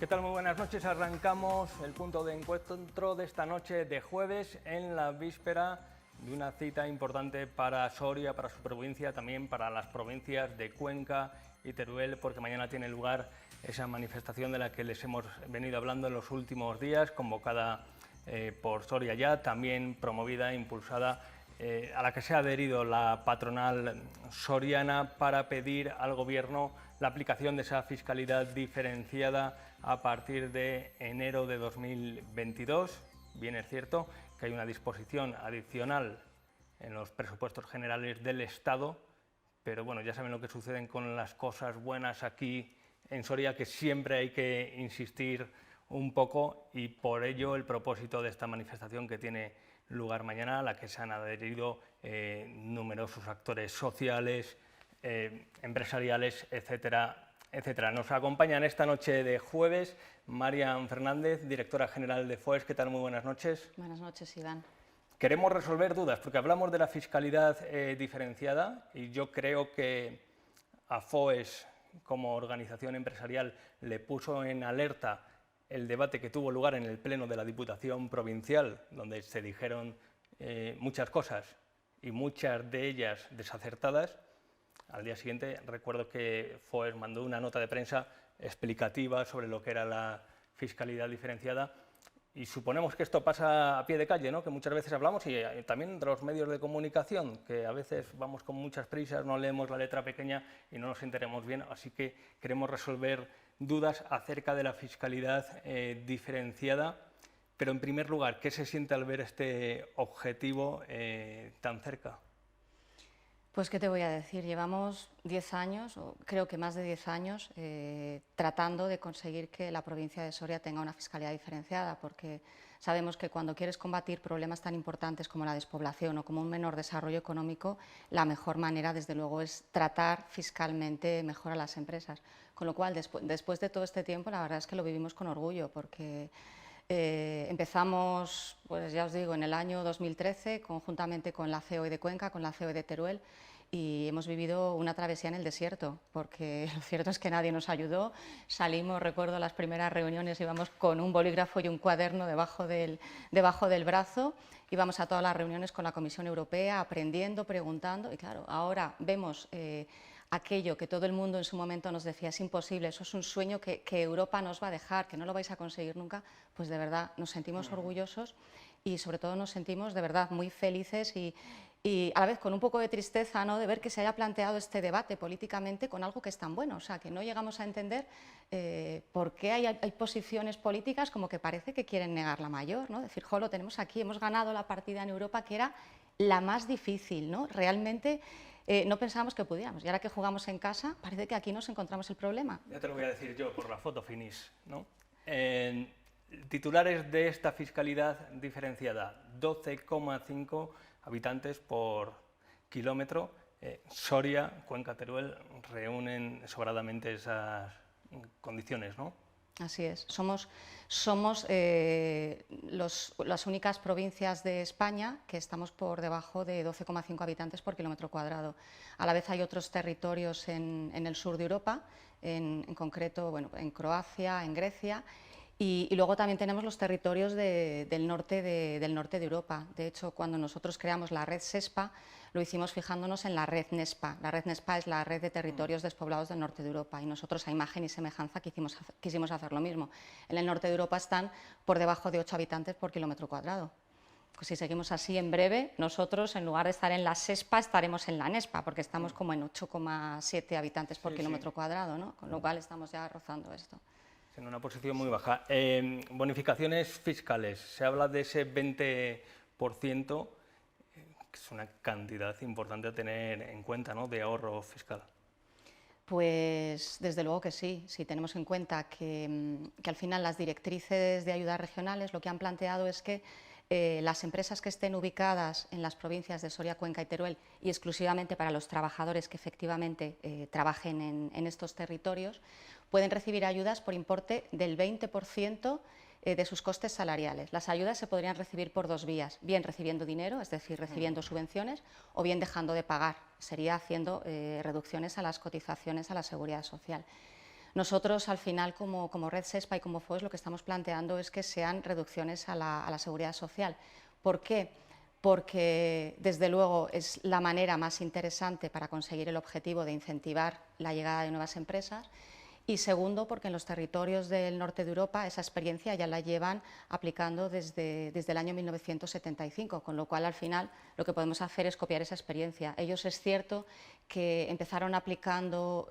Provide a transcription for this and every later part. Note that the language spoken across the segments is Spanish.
¿Qué tal? Muy buenas noches. Arrancamos el punto de encuentro de esta noche de jueves en la víspera de una cita importante para Soria, para su provincia, también para las provincias de Cuenca y Teruel, porque mañana tiene lugar esa manifestación de la que les hemos venido hablando en los últimos días, convocada por Soria Ya, también promovida e impulsada, a la que se ha adherido la patronal soriana para pedir al Gobierno la aplicación de esa fiscalidad diferenciada a partir de enero de 2022. Bien es cierto que hay una disposición adicional en los presupuestos generales del Estado, pero bueno, ya saben lo que suceden con las cosas buenas aquí en Soria, que siempre hay que insistir un poco, y por ello el propósito de esta manifestación que tiene lugar mañana, a la que se han adherido numerosos actores sociales, empresariales, etcétera, etcétera. Nos acompañan esta noche de jueves Marian Fernández, directora general de FOES. ¿Qué tal? Muy buenas noches. Buenas noches, Iván. Queremos resolver dudas, porque hablamos de la fiscalidad diferenciada, y yo creo que a FOES, como organización empresarial, le puso en alerta el debate que tuvo lugar en el Pleno de la Diputación Provincial, donde se dijeron muchas cosas y muchas de ellas desacertadas. Al día siguiente recuerdo que FOES mandó una nota de prensa explicativa sobre lo que era la fiscalidad diferenciada, y suponemos que esto pasa a pie de calle, ¿no? Que muchas veces hablamos, y también de los medios de comunicación, que a veces vamos con muchas prisas, no leemos la letra pequeña y no nos enteremos bien, así que queremos resolver dudas acerca de la fiscalidad diferenciada. Pero en primer lugar, ¿qué se siente al ver este objetivo tan cerca? Pues, ¿qué te voy a decir? Llevamos 10 años, o creo que más de 10 años, tratando de conseguir que la provincia de Soria tenga una fiscalidad diferenciada, porque sabemos que cuando quieres combatir problemas tan importantes como la despoblación o como un menor desarrollo económico, la mejor manera, desde luego, es tratar fiscalmente mejor a las empresas. Con lo cual, después de todo este tiempo, la verdad es que lo vivimos con orgullo, porque empezamos, pues ya os digo, en el año 2013, conjuntamente con la COE de Cuenca, con la COE de Teruel, y hemos vivido una travesía en el desierto, porque lo cierto es que nadie nos ayudó. Salimos, recuerdo las primeras reuniones, íbamos con un bolígrafo y un cuaderno debajo del brazo, íbamos a todas las reuniones con la Comisión Europea, aprendiendo, preguntando, y claro, ahora vemos aquello que todo el mundo en su momento nos decía: es imposible, eso es un sueño que Europa nos va a dejar, que no lo vais a conseguir nunca. Pues de verdad nos sentimos orgullosos, y sobre todo nos sentimos de verdad muy felices y a la vez con un poco de tristeza, ¿no?, de ver que se haya planteado este debate políticamente con algo que es tan bueno. O sea, que no llegamos a entender por qué hay posiciones políticas como que parece que quieren negar la mayor, ¿no? Decir, jo, lo tenemos aquí, hemos ganado la partida en Europa, que era la más difícil, ¿no? Realmente no pensábamos que pudiéramos, y ahora que jugamos en casa, parece que aquí nos encontramos el problema. Ya te lo voy a decir yo por la foto finish, ¿no? Titulares de esta fiscalidad diferenciada: 12,5 habitantes por kilómetro. Soria, Cuenca, Teruel reúnen sobradamente esas condiciones, ¿no? Así es, somos las únicas provincias de España que estamos por debajo de 12,5 habitantes por kilómetro cuadrado. A la vez hay otros territorios en el sur de Europa, en concreto, bueno, en Croacia, en Grecia, y luego también tenemos los territorios del norte de Europa. De hecho, cuando nosotros creamos la red SESPA, lo hicimos fijándonos en la red NESPA. La red NESPA es la red de territorios despoblados del norte de Europa, y nosotros, a imagen y semejanza, quisimos hacer lo mismo. En el norte de Europa están por debajo de 8 habitantes por kilómetro cuadrado. Pues si seguimos así, en breve, nosotros, en lugar de estar en la SESPA, estaremos en la NESPA, porque estamos como en 8,7 habitantes por kilómetro cuadrado, ¿no? Con lo cual estamos ya rozando esto. En una posición muy baja. Bonificaciones fiscales, se habla de ese 20%, que es una cantidad importante a tener en cuenta, ¿no?, de ahorro fiscal. Pues desde luego que sí, si tenemos en cuenta que al final las directrices de ayudas regionales lo que han planteado es que las empresas que estén ubicadas en las provincias de Soria, Cuenca y Teruel, y exclusivamente para los trabajadores que efectivamente trabajen en estos territorios, pueden recibir ayudas por importe del 20% de sus costes salariales. Las ayudas se podrían recibir por dos vías: bien recibiendo dinero, es decir, recibiendo subvenciones, o bien dejando de pagar, sería haciendo reducciones a las cotizaciones a la Seguridad Social. Nosotros, al final, como Red SESPA y como FOES, lo que estamos planteando es que sean reducciones a la seguridad social. ¿Por qué? Porque, desde luego, es la manera más interesante para conseguir el objetivo de incentivar la llegada de nuevas empresas. Y segundo, porque en los territorios del norte de Europa esa experiencia ya la llevan aplicando desde el año 1975, con lo cual al final lo que podemos hacer es copiar esa experiencia. Ellos, es cierto que empezaron aplicando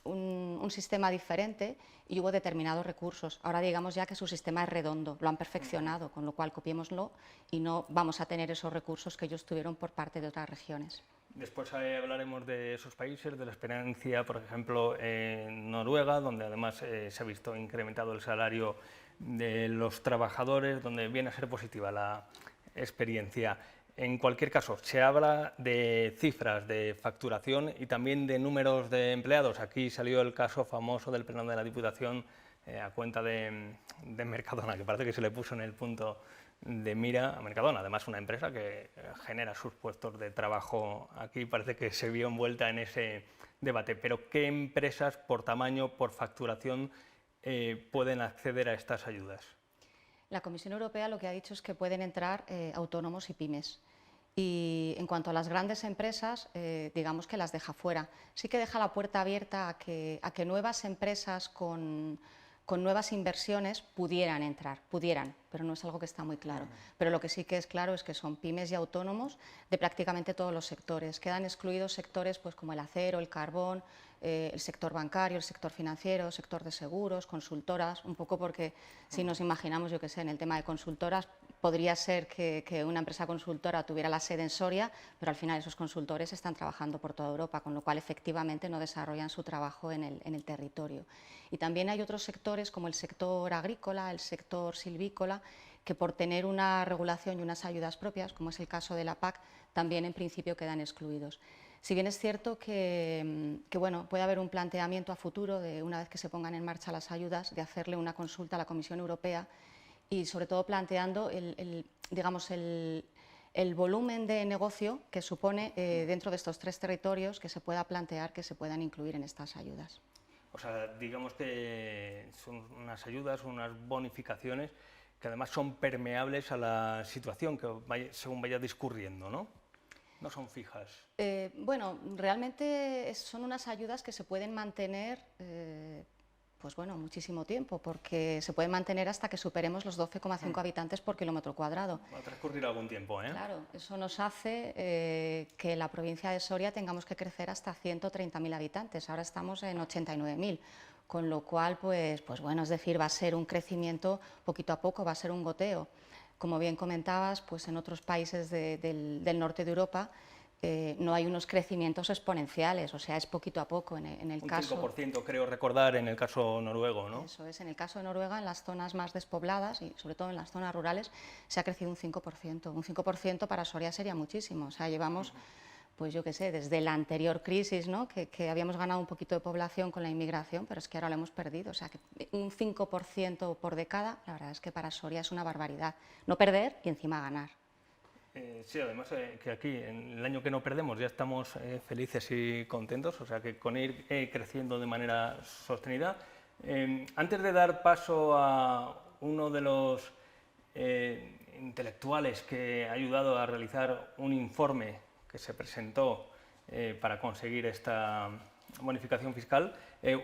un sistema diferente y hubo determinados recursos. Ahora digamos ya que su sistema es redondo, lo han perfeccionado, con lo cual copiémoslo y no vamos a tener esos recursos que ellos tuvieron por parte de otras regiones. Después hablaremos de esos países, de la experiencia, por ejemplo, en Noruega, donde además se ha visto incrementado el salario de los trabajadores, donde viene a ser positiva la experiencia. En cualquier caso, se habla de cifras de facturación y también de números de empleados. Aquí salió el caso famoso del Pleno de la Diputación a cuenta de Mercadona, que parece que se le puso en el punto de mira a Mercadona, además una empresa que genera sus puestos de trabajo aquí, parece que se vio envuelta en ese debate. Pero ¿qué empresas por tamaño, por facturación, pueden acceder a estas ayudas? La Comisión Europea lo que ha dicho es que pueden entrar autónomos y pymes. Y en cuanto a las grandes empresas, digamos que las deja fuera. Sí que deja la puerta abierta a que nuevas empresas con nuevas inversiones pudieran entrar, pero no es algo que está muy claro. Pero lo que sí que es claro es que son pymes y autónomos de prácticamente todos los sectores. Quedan excluidos sectores pues, como el acero, el carbón, el sector bancario, el sector financiero, el sector de seguros, consultoras, un poco porque si nos imaginamos, yo qué sé, en el tema de consultoras, podría ser que una empresa consultora tuviera la sede en Soria, pero al final esos consultores están trabajando por toda Europa, con lo cual efectivamente no desarrollan su trabajo en el territorio. Y también hay otros sectores como el sector agrícola, el sector silvícola, que por tener una regulación y unas ayudas propias, como es el caso de la PAC, también en principio quedan excluidos. Si bien es cierto que bueno, puede haber un planteamiento a futuro, de una vez que se pongan en marcha las ayudas, de hacerle una consulta a la Comisión Europea y sobre todo planteando digamos, el volumen de negocio que supone dentro de estos tres territorios que se pueda plantear que se puedan incluir en estas ayudas. O sea, digamos que son unas ayudas, unas bonificaciones que además son permeables a la situación que según vaya discurriendo, ¿no? No son fijas. Bueno, realmente son unas ayudas que se pueden mantener pues bueno, muchísimo tiempo, porque se pueden mantener hasta que superemos los 12,5 habitantes por kilómetro cuadrado. Va a transcurrir algún tiempo, ¿eh? Claro, eso nos hace que la provincia de Soria tengamos que crecer hasta 130.000 habitantes. Ahora estamos en 89.000, con lo cual, pues bueno, es decir, va a ser un crecimiento poquito a poco, va a ser un goteo. Como bien comentabas, pues en otros países del norte de Europa no hay unos crecimientos exponenciales, o sea, es poquito a poco. En el caso... Un 5% creo recordar en el caso noruego, ¿no? Eso es, en el caso de Noruega, en las zonas más despobladas y sobre todo en las zonas rurales, se ha crecido un 5%. Un 5% para Soria sería muchísimo, o sea, llevamos, pues yo qué sé, desde la anterior crisis, ¿no? que habíamos ganado un poquito de población con la inmigración, pero es que ahora lo hemos perdido, o sea, que un 5% por década, la verdad es que para Soria es una barbaridad. No perder y encima ganar. Sí, además que aquí, en el año que no perdemos, ya estamos felices y contentos, o sea que con ir creciendo de manera sostenida. Antes de dar paso a uno de los intelectuales que ha ayudado a realizar un informe que se presentó para conseguir esta bonificación fiscal,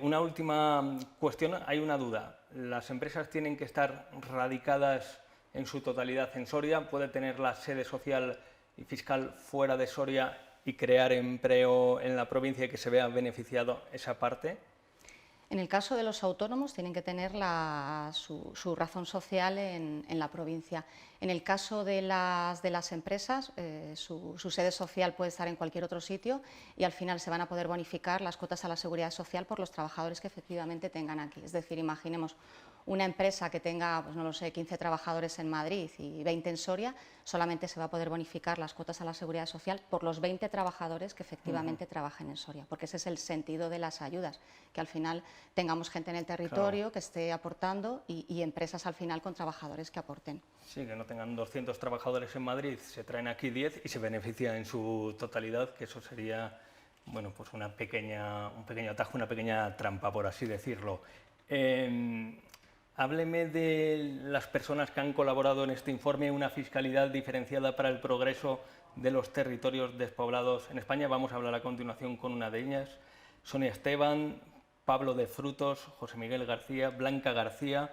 una última cuestión, hay una duda. ¿Las empresas tienen que estar radicadas en su totalidad en Soria? ¿Puede tener la sede social y fiscal fuera de Soria y crear empleo en la provincia y que se vea beneficiado esa parte? En el caso de los autónomos tienen que tener su razón social en la provincia. En el caso de las empresas, su sede social puede estar en cualquier otro sitio y al final se van a poder bonificar las cuotas a la seguridad social por los trabajadores que efectivamente tengan aquí. Es decir, imaginemos una empresa que tenga, pues no lo sé, 15 trabajadores en Madrid y 20 en Soria, solamente se va a poder bonificar las cuotas a la seguridad social por los 20 trabajadores que efectivamente trabajen en Soria, porque ese es el sentido de las ayudas, que al final tengamos gente en el territorio, claro, que esté aportando y empresas al final con trabajadores que aporten. Sí, que no tengan 200 trabajadores en Madrid, se traen aquí 10 y se benefician en su totalidad, que eso sería Bueno, pues un pequeño atajo, una pequeña trampa, por así decirlo. Eh, Hábleme de las personas que han colaborado en este informe, una fiscalidad diferenciada para el progreso de los territorios despoblados en España. Vamos a hablar a continuación con una de ellas, Sonia Esteban, Pablo de Frutos, José Miguel García, Blanca García,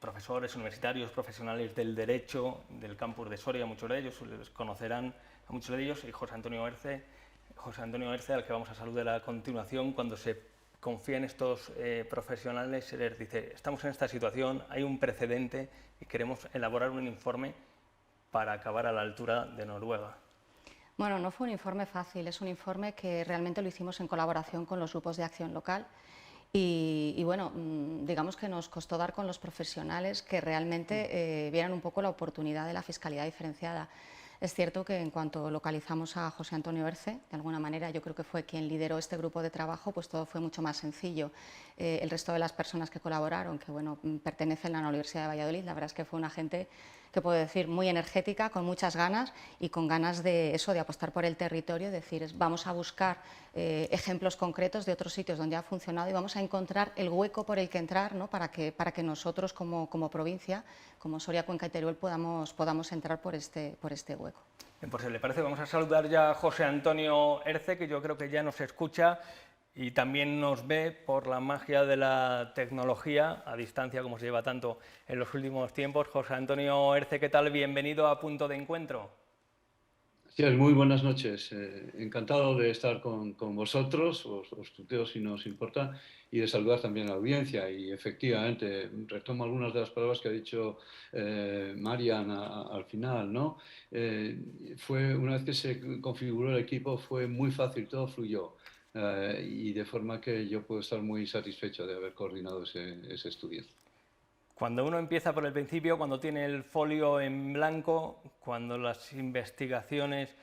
profesores universitarios, profesionales del derecho del campus de Soria, muchos de ellos les conocerán a muchos de ellos, y José Antonio Erce, al que vamos a saludar a continuación. Cuando se confía en estos profesionales, se les dice: estamos en esta situación, hay un precedente y queremos elaborar un informe para acabar a la altura de Noruega. Bueno, no fue un informe fácil, es un informe que realmente lo hicimos en colaboración con los grupos de acción local y bueno, digamos que nos costó dar con los profesionales que realmente vieran un poco la oportunidad de la fiscalidad diferenciada. Es cierto que en cuanto localizamos a José Antonio Erce, de alguna manera yo creo que fue quien lideró este grupo de trabajo, pues todo fue mucho más sencillo. El resto de las personas que colaboraron, que bueno, pertenecen a la Universidad de Valladolid, la verdad es que fue una gente que puedo decir muy energética, con muchas ganas y con ganas de eso, de apostar por el territorio, decir, vamos a buscar ejemplos concretos de otros sitios donde ha funcionado y vamos a encontrar el hueco por el que entrar, ¿no? para que nosotros como provincia, como Soria, Cuenca y Teruel, podamos entrar por este hueco. Bien, pues si le parece, vamos a saludar ya a José Antonio Erce, que yo creo que ya nos escucha y también nos ve por la magia de la tecnología, a distancia, como se lleva tanto en los últimos tiempos. José Antonio Erce, ¿qué tal? Bienvenido a Punto de Encuentro. Sí, muy buenas noches. Encantado de estar con vosotros, os tuteo si nos importa, y de saludar también a la audiencia. Y efectivamente, retomo algunas de las palabras que ha dicho Marian al final, ¿no? Una vez que se configuró el equipo, fue muy fácil, todo fluyó. Y de forma que yo puedo estar muy satisfecho de haber coordinado ese estudio. Cuando uno empieza por el principio, cuando tiene el folio en blanco, cuando las investigaciones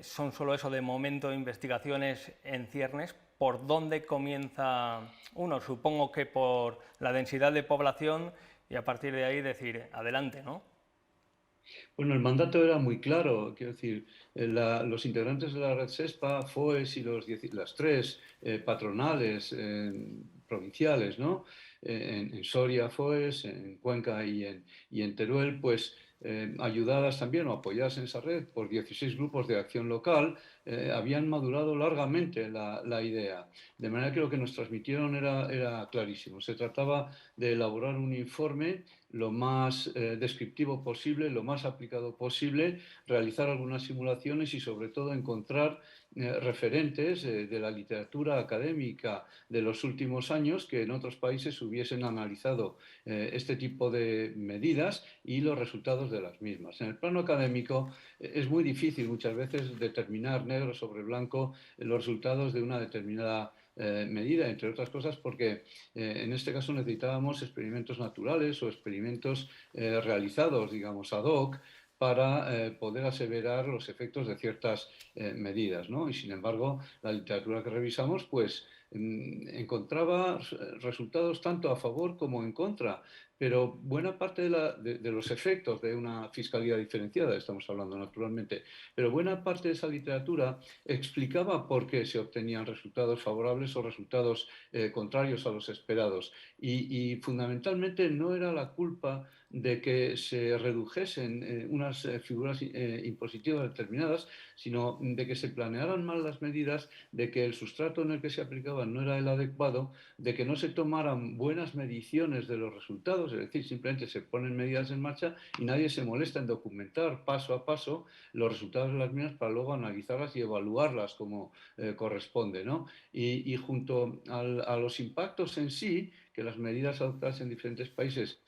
son solo eso, de momento, investigaciones en ciernes, ¿por dónde comienza uno? Supongo que por la densidad de población y a partir de ahí decir, adelante, ¿no? Bueno, el mandato era muy claro, quiero decir, los integrantes de la red SESPA, FOES y las tres patronales provinciales, ¿no? En Soria, FOES, en Cuenca y en Teruel, pues ayudadas también o apoyadas en esa red por 16 grupos de acción local, habían madurado largamente la idea. De manera que lo que nos transmitieron era clarísimo. Se trataba de elaborar un informe lo más descriptivo posible, lo más aplicado posible, realizar algunas simulaciones y sobre todo encontrar referentes de la literatura académica de los últimos años que en otros países hubiesen analizado este tipo de medidas y los resultados de las mismas. En el plano académico es muy difícil muchas veces determinar negro sobre blanco los resultados de una determinada medida, entre otras cosas porque en este caso necesitábamos experimentos naturales o experimentos realizados, digamos, ad hoc, para poder aseverar los efectos de ciertas medidas, ¿no? Y sin embargo, la literatura que revisamos, pues encontraba resultados tanto a favor como en contra, pero buena parte de los efectos de una fiscalidad diferenciada, estamos hablando naturalmente, pero buena parte de esa literatura explicaba por qué se obtenían resultados favorables o resultados contrarios a los esperados. Y fundamentalmente no era la culpa de que se redujesen unas figuras impositivas determinadas, sino de que se planearan mal las medidas, de que el sustrato en el que se aplicaban no era el adecuado, de que no se tomaran buenas mediciones de los resultados, es decir, simplemente se ponen medidas en marcha y nadie se molesta en documentar paso a paso los resultados de las mismas para luego analizarlas y evaluarlas como corresponde, ¿no? Y junto a los impactos en sí, que las medidas adoptadas en diferentes países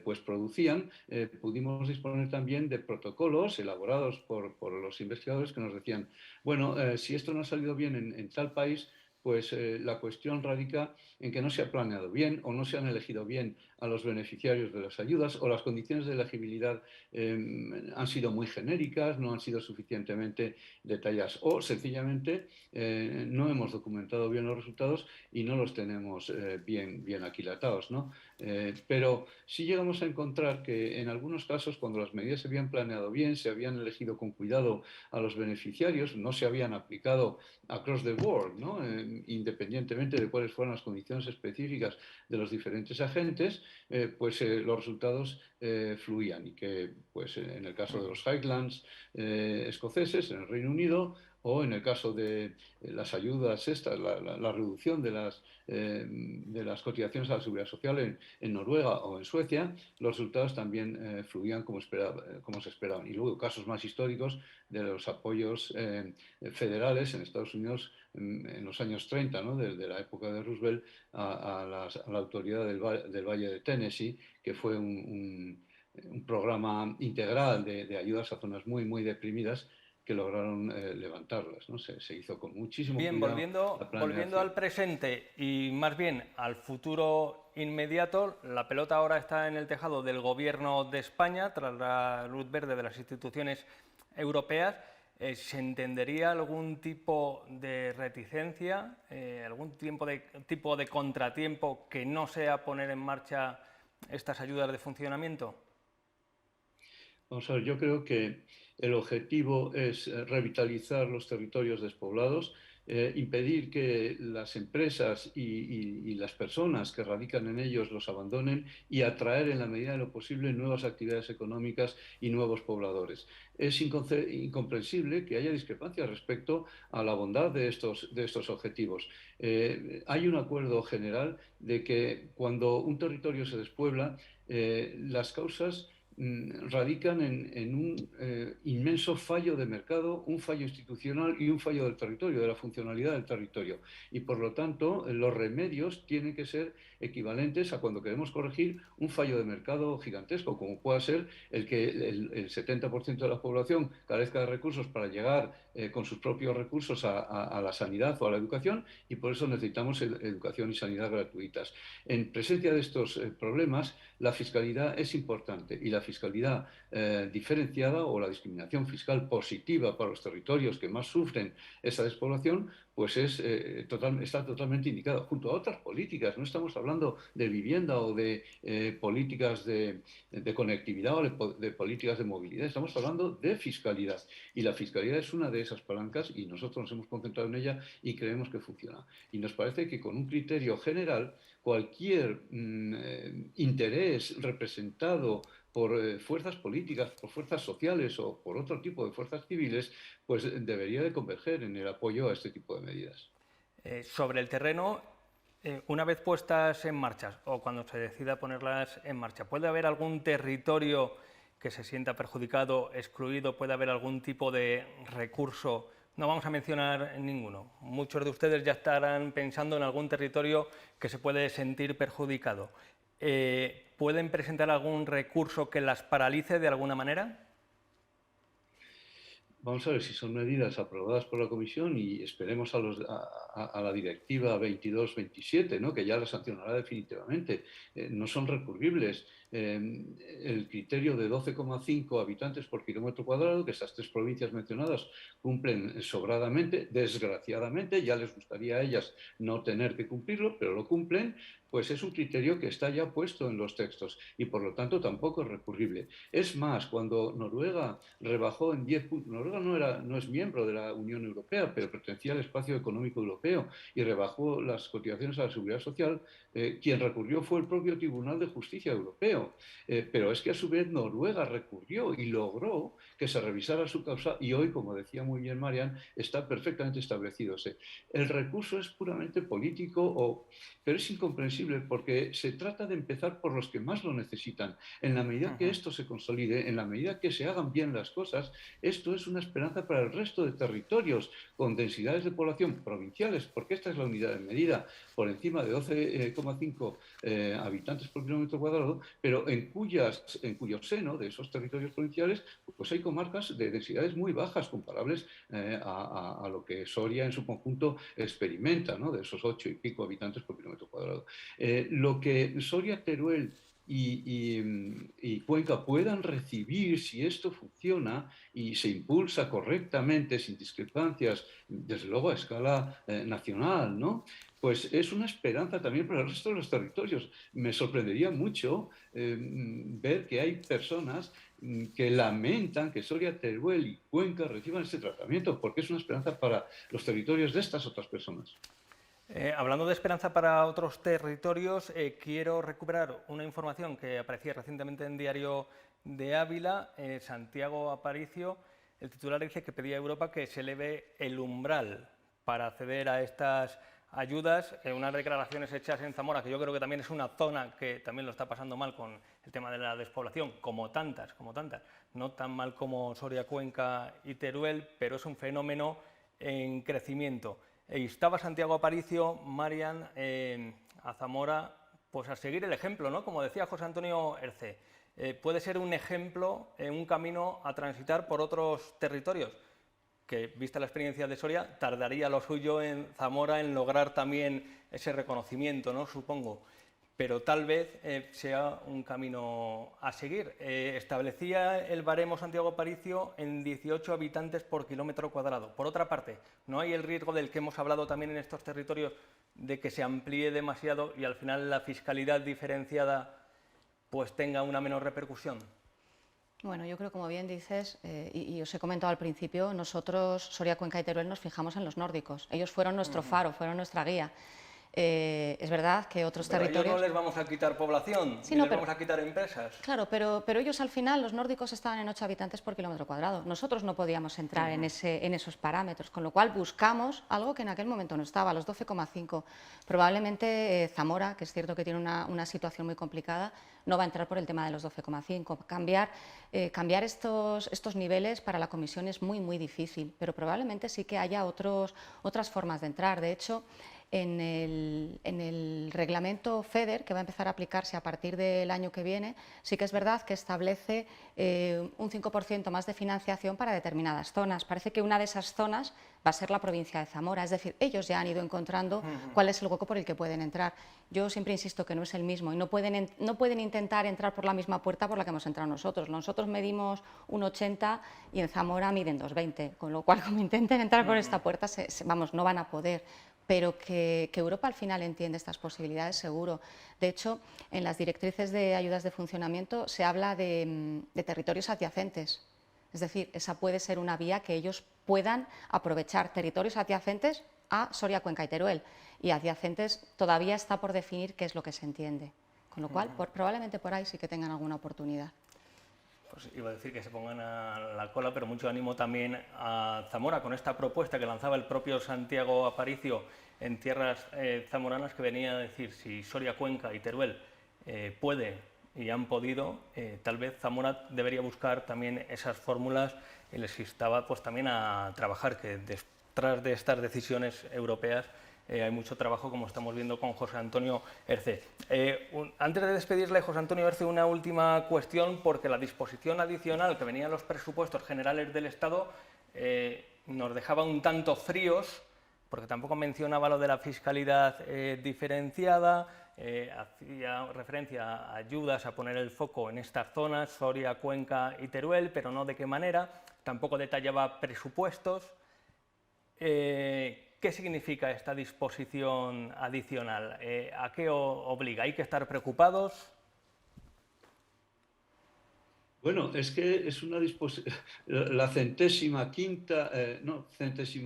pues producían, pudimos disponer también de protocolos elaborados por los investigadores que nos decían, bueno, si esto no ha salido bien en tal país, pues la cuestión radica en que no se ha planeado bien o no se han elegido bien a los beneficiarios de las ayudas o las condiciones de elegibilidad han sido muy genéricas, no han sido suficientemente detalladas o sencillamente no hemos documentado bien los resultados y no los tenemos bien aquilatados, ¿no? Pero sí llegamos a encontrar que en algunos casos, cuando las medidas se habían planeado bien, se habían elegido con cuidado a los beneficiarios, no se habían aplicado across the board, ¿no? Independientemente de cuáles fueran las condiciones específicas de los diferentes agentes, pues los resultados fluían y que, pues en el caso de los Highlands escoceses, en el Reino Unido, o en el caso de las ayudas estas, la reducción de las cotizaciones a la seguridad social en Noruega o en Suecia, los resultados también fluían como se esperaban. Y luego casos más históricos de los apoyos federales en Estados Unidos en los años 30, ¿no? Desde la época de Roosevelt a la autoridad del Valle de Tennessee, que fue un programa integral de ayudas a zonas muy deprimidas que lograron levantarlas, ¿no? Se hizo con muchísimo Bien, cuidado la volviendo al planeación. presente y más bien al futuro inmediato, la pelota ahora está en el tejado del Gobierno de España tras la luz verde de las instituciones europeas. ¿Se entendería algún tipo de reticencia, algún tipo de contratiempo que no sea poner en marcha estas ayudas de funcionamiento? Vamos a ver, yo creo que el objetivo es revitalizar los territorios despoblados, impedir que las empresas y las personas que radican en ellos los abandonen y atraer en la medida de lo posible nuevas actividades económicas y nuevos pobladores. Es incomprensible que haya discrepancias respecto a la bondad de estos objetivos. Hay un acuerdo general de que cuando un territorio se despuebla, las causas radican en un inmenso fallo de mercado, un fallo institucional y un fallo del territorio, de la funcionalidad del territorio. Y por lo tanto, los remedios tienen que ser equivalentes a cuando queremos corregir un fallo de mercado gigantesco, como pueda ser el que el 70% de la población carezca de recursos para llegar con sus propios recursos a la sanidad o a la educación, y por eso necesitamos educación y sanidad gratuitas. En presencia de estos problemas, la fiscalidad es importante y la fiscalidad diferenciada o la discriminación fiscal positiva para los territorios que más sufren esa despoblación, pues está totalmente indicada junto a otras políticas. No estamos hablando de vivienda o de políticas de conectividad o de políticas de movilidad, estamos hablando de fiscalidad. Y la fiscalidad es una de esas palancas y nosotros nos hemos concentrado en ella y creemos que funciona. Y nos parece que con un criterio general, cualquier interés representado por fuerzas políticas, por fuerzas sociales o por otro tipo de fuerzas civiles, pues debería de converger en el apoyo a este tipo de medidas. Sobre el terreno, una vez puestas en marcha o cuando se decida ponerlas en marcha, ¿puede haber algún territorio que se sienta perjudicado, excluido? ¿Puede haber algún tipo de recurso? No vamos a mencionar ninguno. Muchos de ustedes ya estarán pensando en algún territorio que se puede sentir perjudicado. ¿Pueden presentar algún recurso que las paralice de alguna manera? Vamos a ver si son medidas aprobadas por la Comisión y esperemos a la directiva 22-27, ¿no? Que ya la sancionará definitivamente. No son recurribles. El criterio de 12,5 habitantes por kilómetro cuadrado, que estas tres provincias mencionadas cumplen sobradamente, desgraciadamente, ya les gustaría a ellas no tener que cumplirlo, pero lo cumplen, pues es un criterio que está ya puesto en los textos y por lo tanto tampoco es recurrible. Es más, cuando Noruega rebajó en 10 puntos, Noruega no es miembro de la Unión Europea, pero pertenecía al espacio económico europeo y rebajó las cotizaciones a la seguridad social, quien recurrió fue el propio Tribunal de Justicia Europeo. Pero es que a su vez Noruega recurrió y logró que se revisara su causa y hoy, como decía muy bien Marian, está perfectamente establecido. El recurso es puramente político, pero es incomprensible porque se trata de empezar por los que más lo necesitan. En la medida que esto se consolide, en la medida que se hagan bien las cosas, esto es una una esperanza para el resto de territorios con densidades de población provinciales, porque esta es la unidad de medida, por encima de 12,5 habitantes por kilómetro cuadrado, pero en cuyo seno de esos territorios provinciales pues hay comarcas de densidades muy bajas, comparables a lo que Soria en su conjunto experimenta, ¿no? De esos 8 y pico habitantes por kilómetro cuadrado. Lo que Soria, Teruel y Cuenca puedan recibir, si esto funciona y se impulsa correctamente, sin discrepancias, desde luego a escala nacional, ¿no? Pues es una esperanza también para el resto de los territorios. Me sorprendería mucho ver que hay personas que lamentan que Soria, Teruel y Cuenca reciban este tratamiento, porque es una esperanza para los territorios de estas otras personas. Hablando de esperanza para otros territorios, quiero recuperar una información que aparecía recientemente en Diario de Ávila. Santiago Aparicio, el titular, dice que pedía a Europa que se eleve el umbral para acceder a estas ayudas. Unas declaraciones hechas en Zamora, que yo creo que también es una zona que también lo está pasando mal con el tema de la despoblación, como tantas, no tan mal como Soria, Cuenca y Teruel, pero es un fenómeno en crecimiento. E instaba Santiago Aparicio, Marian, a Zamora, pues a seguir el ejemplo, ¿no? Como decía José Antonio Erce, puede ser un ejemplo, un camino a transitar por otros territorios, que, vista la experiencia de Soria, tardaría lo suyo en Zamora en lograr también ese reconocimiento, ¿no? Supongo. Pero tal vez sea un camino a seguir. Establecía el baremo Santiago Aparicio en 18 habitantes por kilómetro cuadrado. Por otra parte, ¿no hay el riesgo del que hemos hablado también en estos territorios de que se amplíe demasiado y al final la fiscalidad diferenciada pues tenga una menor repercusión? Bueno, yo creo, como bien dices, y os he comentado al principio, nosotros, Soria, Cuenca y Teruel, nos fijamos en los nórdicos. Ellos fueron nuestro faro, fueron nuestra guía. Es verdad que otros territorios... Pero a ellos no les vamos a quitar población, sí, ni les vamos a quitar empresas. Claro, pero ellos al final, los nórdicos, estaban en 8 habitantes por kilómetro cuadrado. Nosotros no podíamos entrar en esos parámetros, con lo cual buscamos algo que en aquel momento no estaba, los 12,5. Probablemente Zamora, que es cierto que tiene una situación muy complicada, no va a entrar por el tema de los 12,5. Cambiar estos niveles para la comisión es muy, muy difícil, pero probablemente sí que haya otras formas de entrar. De hecho, en el reglamento FEDER, que va a empezar a aplicarse a partir del año que viene, sí que es verdad que establece un 5% más de financiación para determinadas zonas. Parece que una de esas zonas va a ser la provincia de Zamora, es decir, ellos ya han ido encontrando cuál es el hueco por el que pueden entrar. Yo siempre insisto que no es el mismo y no pueden intentar entrar por la misma puerta por la que hemos entrado nosotros. Nosotros medimos 1,80 y en Zamora miden 2,20, con lo cual, como intenten entrar por esta puerta, vamos, no van a poder. Pero que Europa al final entiende estas posibilidades, seguro. De hecho, en las directrices de ayudas de funcionamiento se habla de territorios adyacentes. Es decir, esa puede ser una vía que ellos puedan aprovechar, territorios adyacentes a Soria, Cuenca y Teruel. Y adyacentes todavía está por definir qué es lo que se entiende. Con lo cual, probablemente por ahí sí que tengan alguna oportunidad. Pues iba a decir que se pongan a la cola, pero mucho ánimo también a Zamora con esta propuesta que lanzaba el propio Santiago Aparicio en tierras zamoranas, que venía a decir, si Soria, Cuenca y Teruel puede y han podido, tal vez Zamora debería buscar también esas fórmulas, y les instaba pues también a trabajar, que detrás de estas decisiones europeas hay mucho trabajo, como estamos viendo con José Antonio Erce. Antes de despedirle, José Antonio Erce, una última cuestión, porque la disposición adicional que venía en los presupuestos generales del Estado nos dejaba un tanto fríos, porque tampoco mencionaba lo de la fiscalidad diferenciada, hacía referencia a ayudas a poner el foco en estas zonas, Soria, Cuenca y Teruel, pero no de qué manera, tampoco detallaba presupuestos. ¿Qué significa esta disposición adicional? ¿A qué obliga? ¿Hay que estar preocupados? Bueno, es que es una disposición, la centésima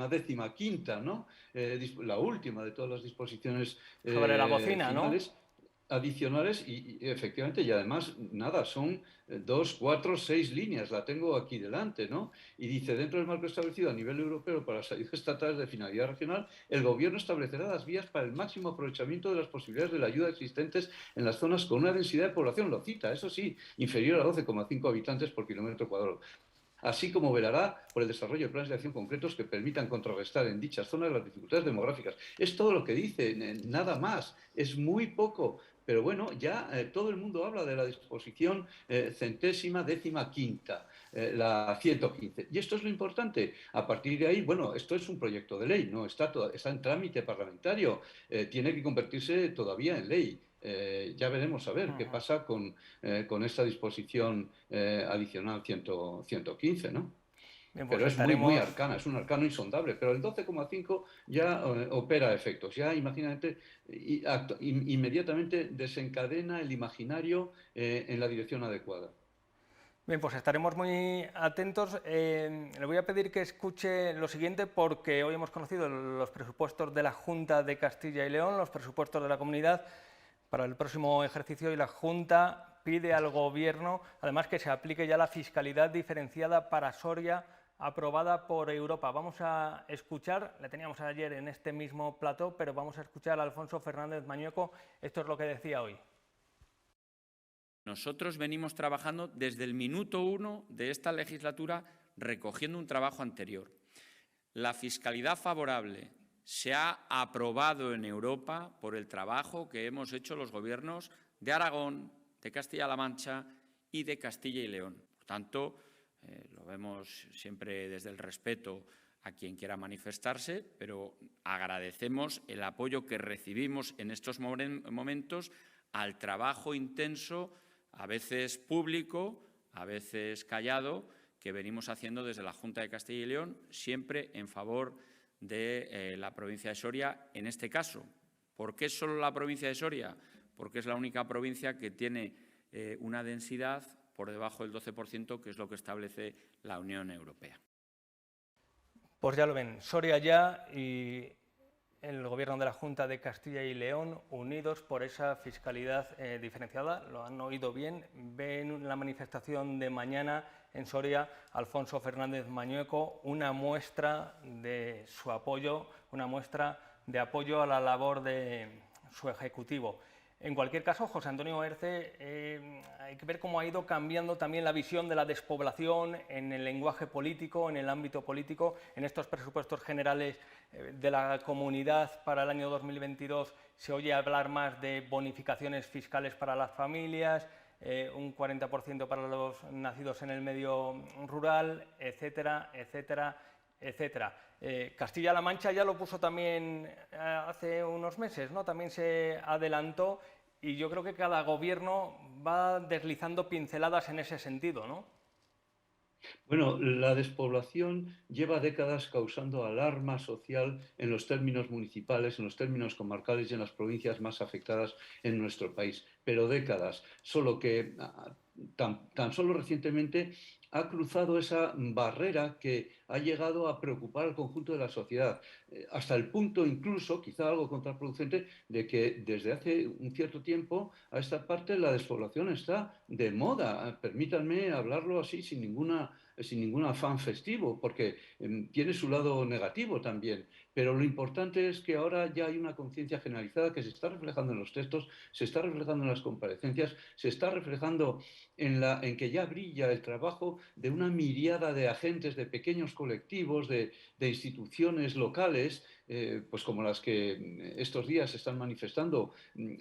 décima quinta, ¿no? La última de todas las disposiciones Sobre la bocina, finales, ¿no? adicionales y efectivamente, y además, nada, son 2, 4, 6 líneas, la tengo aquí delante, ¿no? Y dice, dentro del marco establecido a nivel europeo para las ayudas estatales de finalidad regional, el Gobierno establecerá las vías para el máximo aprovechamiento de las posibilidades de la ayuda existentes en las zonas con una densidad de población, lo cita, eso sí, inferior a 12,5 habitantes por kilómetro cuadrado. así como velará por el desarrollo de planes de acción concretos que permitan contrarrestar en dichas zonas las dificultades demográficas. Es todo lo que dice, nada más, es muy poco. Pero bueno, ya todo el mundo habla de la disposición centésima décima quinta, la 115. Y esto es lo importante. A partir de ahí, bueno, esto es un proyecto de ley, no está, está en trámite parlamentario, tiene que convertirse todavía en ley. Ya veremos a ver qué pasa con esta disposición adicional 115, ¿no? Bien, pues Pero es muy, muy estaremos. arcana, es un arcano insondable. Pero el 12,5 ya opera efectos, ya imagínate, inmediatamente desencadena el imaginario en la dirección adecuada. Bien, pues estaremos muy atentos. Le voy a pedir que escuche lo siguiente porque hoy hemos conocido los presupuestos de la Junta de Castilla y León, los presupuestos de la comunidad para el próximo ejercicio, y la Junta pide al Gobierno, además, que se aplique ya la fiscalidad diferenciada para Soria aprobada por Europa. Vamos a escuchar, le teníamos ayer en este mismo plató, pero vamos a escuchar a Alfonso Fernández Mañueco. Esto es lo que decía hoy. Nosotros venimos trabajando desde el minuto 1 de esta legislatura, recogiendo un trabajo anterior. La fiscalidad favorable se ha aprobado en Europa por el trabajo que hemos hecho los gobiernos de Aragón, de Castilla-La Mancha y de Castilla y León. Por tanto, lo vemos siempre desde el respeto a quien quiera manifestarse, pero agradecemos el apoyo que recibimos en estos momentos al trabajo intenso, a veces público, a veces callado, que venimos haciendo desde la Junta de Castilla y León, siempre en favor de la provincia de Soria, en este caso. ¿Por qué solo la provincia de Soria? Porque es la única provincia que tiene una densidad por debajo del 12%, que es lo que establece la Unión Europea. Pues ya lo ven, Soria ya y el Gobierno de la Junta de Castilla y León unidos por esa fiscalidad diferenciada. Lo han oído bien. Ven la manifestación de mañana en Soria, Alfonso Fernández Mañueco, una muestra de su apoyo, una muestra de apoyo a la labor de su ejecutivo. En cualquier caso, José Antonio Herce, hay que ver cómo ha ido cambiando también la visión de la despoblación en el lenguaje político, en el ámbito político. En estos presupuestos generales de la comunidad para el año 2022 se oye hablar más de bonificaciones fiscales para las familias, un 40% para los nacidos en el medio rural, etcétera, etcétera, etcétera. Castilla-La Mancha ya lo puso también hace unos meses, ¿no? También se adelantó, y yo creo que cada gobierno va deslizando pinceladas en ese sentido, ¿no? Bueno, la despoblación lleva décadas causando alarma social en los términos municipales, en los términos comarcales y en las provincias más afectadas en nuestro país. Pero décadas, solo que tan solo recientemente ha cruzado esa barrera que ha llegado a preocupar al conjunto de la sociedad, hasta el punto incluso, quizá algo contraproducente, de que desde hace un cierto tiempo a esta parte la despoblación está de moda. Permítanme hablarlo así sin ningún afán festivo, porque tiene su lado negativo también. Pero lo importante es que ahora ya hay una conciencia generalizada que se está reflejando en los textos, se está reflejando en las comparecencias, se está reflejando en que ya brilla el trabajo de una miríada de agentes, de pequeños colectivos, de instituciones locales, pues como las que estos días se están manifestando,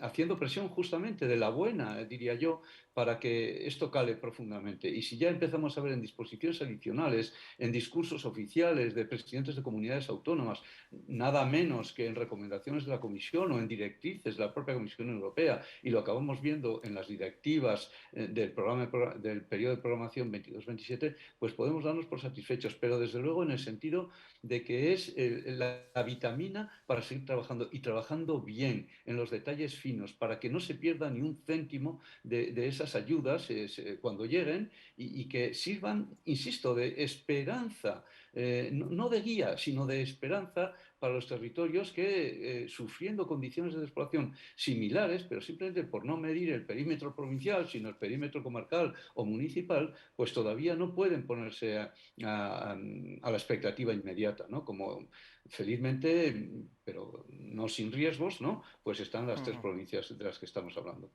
haciendo presión justamente de la buena, diría yo, para que esto cale profundamente. Y si ya empezamos a ver en disposiciones adicionales, en discursos oficiales de presidentes de comunidades autónomas, nada menos que en recomendaciones de la Comisión o en directrices de la propia Comisión Europea, y lo acabamos viendo en las directivas del periodo de programación 22-27, pues podemos darnos por satisfechos, pero desde luego en el sentido de que es la vitamina para seguir trabajando, y trabajando bien en los detalles finos, para que no se pierda ni un céntimo de esas ayudas cuando lleguen, y que sirvan, insisto, de esperanza, no de guía, sino de esperanza para los territorios que, sufriendo condiciones de despoblación similares, pero simplemente por no medir el perímetro provincial, sino el perímetro comarcal o municipal, pues todavía no pueden ponerse a la expectativa inmediata, ¿no? Como felizmente, pero no sin riesgos, ¿no? Pues están las tres provincias de las que estamos hablando.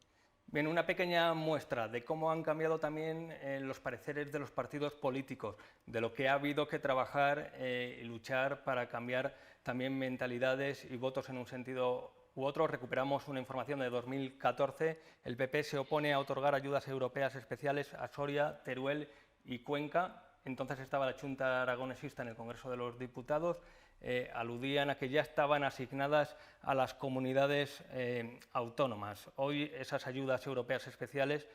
Bien, una pequeña muestra de cómo han cambiado también los pareceres de los partidos políticos, de lo que ha habido que trabajar y luchar para cambiar también mentalidades y votos en un sentido u otro. Recuperamos una información de 2014. El PP se opone a otorgar ayudas europeas especiales a Soria, Teruel y Cuenca. Entonces estaba la Junta Aragonesista en el Congreso de los Diputados. Aludían a que ya estaban asignadas a las comunidades autónomas. Hoy esas ayudas europeas especiales,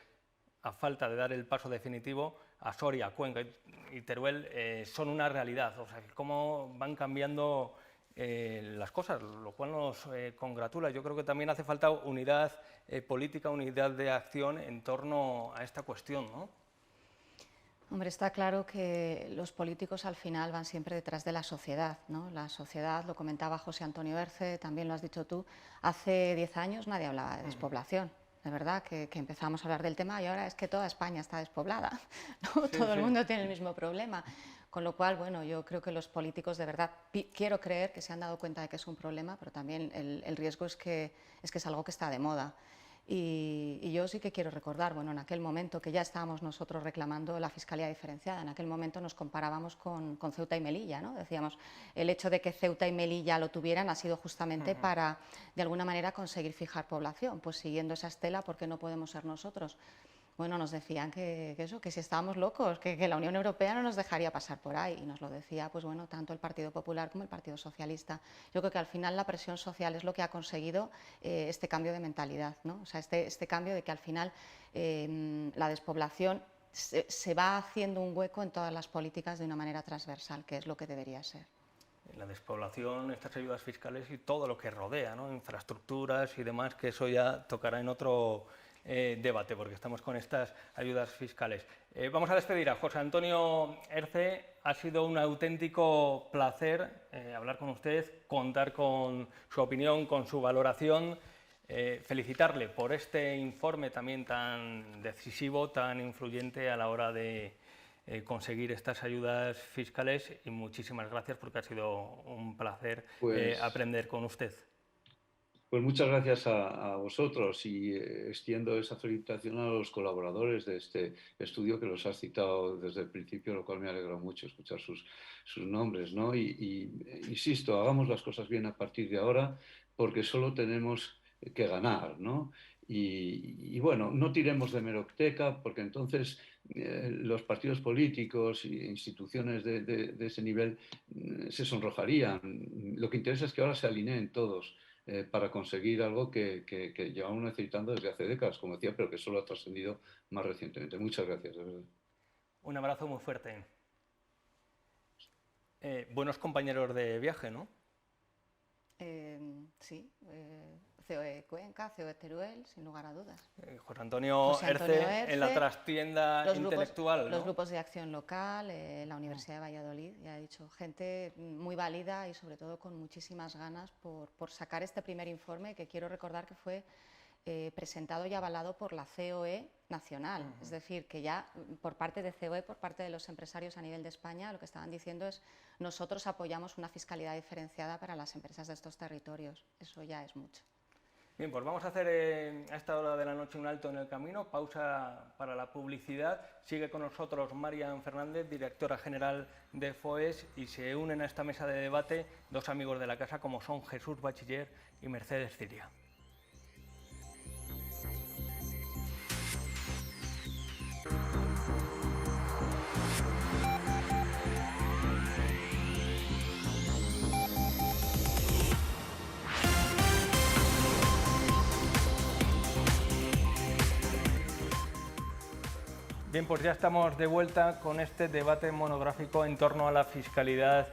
a falta de dar el paso definitivo, a Soria, Cuenca y Teruel son una realidad. O sea, cómo van cambiando las cosas, lo cual nos congratula. Yo creo que también hace falta unidad política, unidad de acción en torno a esta cuestión, ¿no? Hombre, está claro que los políticos al final van siempre detrás de la sociedad, ¿no? La sociedad, lo comentaba José Antonio Erce, también lo has dicho tú, hace 10 años nadie hablaba de despoblación. De verdad que empezamos a hablar del tema y ahora es que toda España está despoblada, ¿no? Todo el mundo tiene el mismo problema. Con lo cual, bueno, yo creo que los políticos de verdad, quiero creer que se han dado cuenta de que es un problema, pero también el riesgo es que es algo que está de moda. Y yo sí que quiero recordar, bueno, en aquel momento que ya estábamos nosotros reclamando la fiscalidad diferenciada, en aquel momento nos comparábamos con Ceuta y Melilla, ¿no? Decíamos, el hecho de que Ceuta y Melilla lo tuvieran ha sido justamente para, de alguna manera, conseguir fijar población. Pues siguiendo esa estela, ¿por qué no podemos ser nosotros? Bueno, nos decían que si estábamos locos, que la Unión Europea no nos dejaría pasar por ahí, y nos lo decía, pues bueno, tanto el Partido Popular como el Partido Socialista. Yo creo que al final la presión social es lo que ha conseguido este cambio de mentalidad, ¿no? O sea, este cambio de que al final la despoblación se va haciendo un hueco en todas las políticas de una manera transversal, que es lo que debería ser. La despoblación, estas ayudas fiscales y todo lo que rodea, ¿no? Infraestructuras y demás, que eso ya tocará en otro debate, porque estamos con estas ayudas fiscales. Vamos a despedir a José Antonio Erce. Ha sido un auténtico placer hablar con usted, contar con su opinión, con su valoración, felicitarle por este informe también tan decisivo, tan influyente a la hora de conseguir estas ayudas fiscales, y muchísimas gracias porque ha sido un placer aprender con usted. Pues muchas gracias a vosotros y extiendo esa felicitación a los colaboradores de este estudio que los has citado desde el principio, lo cual me alegra mucho escuchar sus nombres, ¿no? Y insisto, hagamos las cosas bien a partir de ahora porque solo tenemos que ganar, ¿no? Y bueno, no tiremos de hemeroteca porque entonces los partidos políticos e instituciones de ese nivel se sonrojarían. Lo que interesa es que ahora se alineen todos para conseguir algo que llevamos necesitando desde hace décadas, como decía, pero que solo ha trascendido más recientemente. Muchas gracias, de verdad. Un abrazo muy fuerte. Buenos compañeros de viaje, ¿no? Sí, COE Cuenca, COE Teruel, sin lugar a dudas. José Antonio Erce en la trastienda intelectual, ¿no? Los grupos de acción local, la Universidad de Valladolid, ya he dicho, gente muy válida y sobre todo con muchísimas ganas por sacar este primer informe, que quiero recordar que fue presentado y avalado por la COE nacional. Es decir, que ya por parte de COE, por parte de los empresarios a nivel de España, lo que estaban diciendo es: nosotros apoyamos una fiscalidad diferenciada para las empresas de estos territorios. Eso ya es mucho. Bien, pues vamos a hacer a esta hora de la noche un alto en el camino, pausa para la publicidad. Sigue con nosotros Marian Fernández, directora general de FOES, y se unen a esta mesa de debate dos amigos de la casa como son Jesús Bachiller y Mercedes Ciria. Bien, pues ya estamos de vuelta con este debate monográfico en torno a la fiscalidad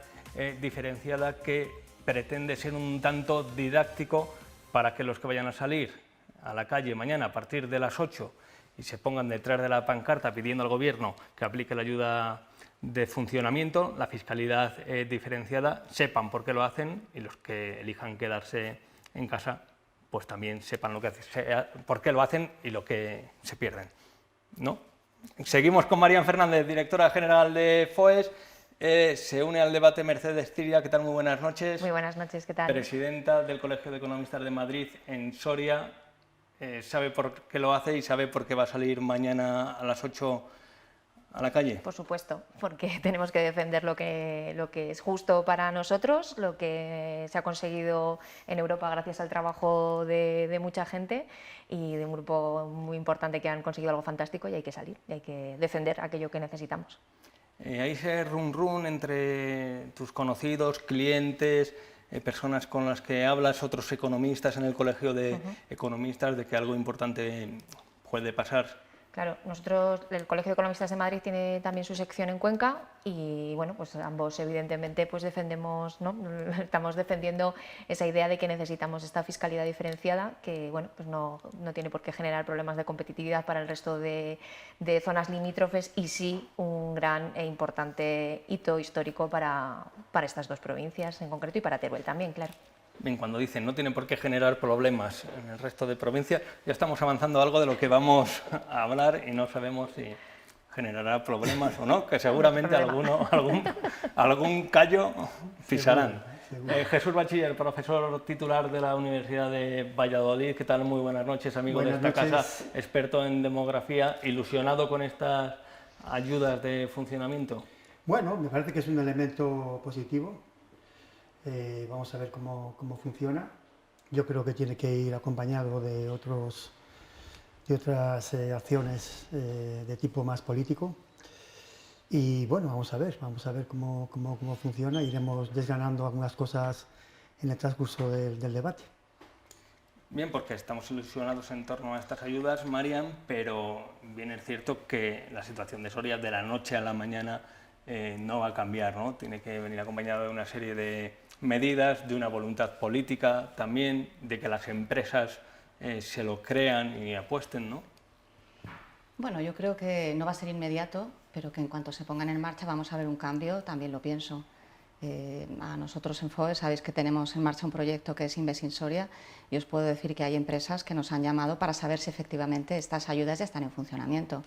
diferenciada, que pretende ser un tanto didáctico para que los que vayan a salir a la calle mañana a partir de las 8 y se pongan detrás de la pancarta pidiendo al Gobierno que aplique la ayuda de funcionamiento, la fiscalidad diferenciada, sepan por qué lo hacen, y los que elijan quedarse en casa pues también sepan lo que por qué lo hacen y lo que se pierden, ¿no? Seguimos con Marian Fernández, directora general de FOES. Se une al debate Mercedes Ciria. ¿Qué tal? Muy buenas noches. Muy buenas noches, ¿qué tal? Presidenta del Colegio de Economistas de Madrid en Soria. sabe por qué lo hace y sabe por qué va a salir mañana a las 8 a la calle? Por supuesto, porque tenemos que defender lo que es justo para nosotros, lo que se ha conseguido en Europa gracias al trabajo de mucha gente y de un grupo muy importante que han conseguido algo fantástico, y hay que salir y hay que defender aquello que necesitamos. Hay ese run entre tus conocidos, clientes, personas con las que hablas, otros economistas en el colegio de economistas, de que algo importante puede pasar. Claro, nosotros, el Colegio de Economistas de Madrid tiene también su sección en Cuenca y bueno, pues ambos evidentemente pues defendemos, ¿no? Estamos defendiendo esa idea de que necesitamos esta fiscalidad diferenciada que bueno, pues no tiene por qué generar problemas de competitividad para el resto de zonas limítrofes, y sí un gran e importante hito histórico para estas dos provincias en concreto y para Teruel también, claro. Bien, cuando dicen no tiene por qué generar problemas en el resto de provincias, ya estamos avanzando algo de lo que vamos a hablar y no sabemos si generará problemas o no, que seguramente algún callo pisarán. Jesús Bachiller, profesor titular de la Universidad de Valladolid, ¿qué tal? Muy buenas noches, amigo de esta casa, experto en demografía, ilusionado con estas ayudas de funcionamiento. Bueno, me parece que es un elemento positivo. Vamos a ver cómo funciona. Yo creo que tiene que ir acompañado de otras acciones de tipo más político. Y bueno, vamos a ver cómo funciona. Iremos desgranando algunas cosas en el transcurso del debate. Bien, porque estamos ilusionados en torno a estas ayudas, Marian, pero bien es cierto que la situación de Soria de la noche a la mañana no va a cambiar, ¿no? Tiene que venir acompañado de una serie de medidas, de una voluntad política también, de que las empresas se lo crean y apuesten, ¿no? Bueno, yo creo que no va a ser inmediato, pero que en cuanto se pongan en marcha vamos a ver un cambio, también lo pienso. A nosotros en FOE sabéis que tenemos en marcha un proyecto que es Inves in Soria, y os puedo decir que hay empresas que nos han llamado para saber si efectivamente estas ayudas ya están en funcionamiento.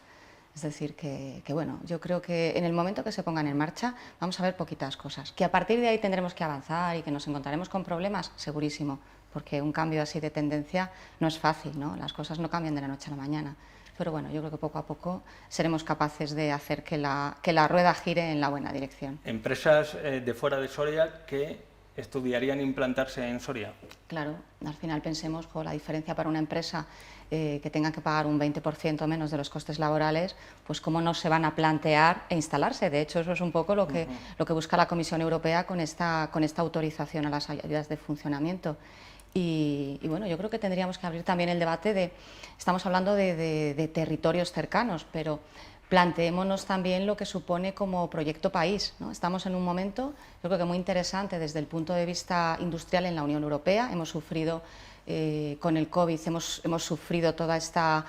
Es decir, que bueno, yo creo que en el momento que se pongan en marcha vamos a ver poquitas cosas. Que a partir de ahí tendremos que avanzar y que nos encontraremos con problemas, segurísimo, porque un cambio así de tendencia no es fácil, ¿no? Las cosas no cambian de la noche a la mañana. Pero bueno, yo creo que poco a poco seremos capaces de hacer que la rueda gire en la buena dirección. Empresas de fuera de Soria que estudiarían implantarse en Soria. Claro, al final pensemos la diferencia para una empresa que tenga que pagar un 20% menos de los costes laborales, pues cómo no se van a plantear e instalarse. De hecho, eso es un poco lo que busca la Comisión Europea con esta autorización a las ayudas de funcionamiento. Y bueno, yo creo que tendríamos que abrir también el debate estamos hablando de territorios cercanos, pero planteémonos también lo que supone como proyecto país, ¿no? Estamos en un momento, yo creo que muy interesante desde el punto de vista industrial en la Unión Europea. Hemos sufrido con el COVID, hemos sufrido toda esta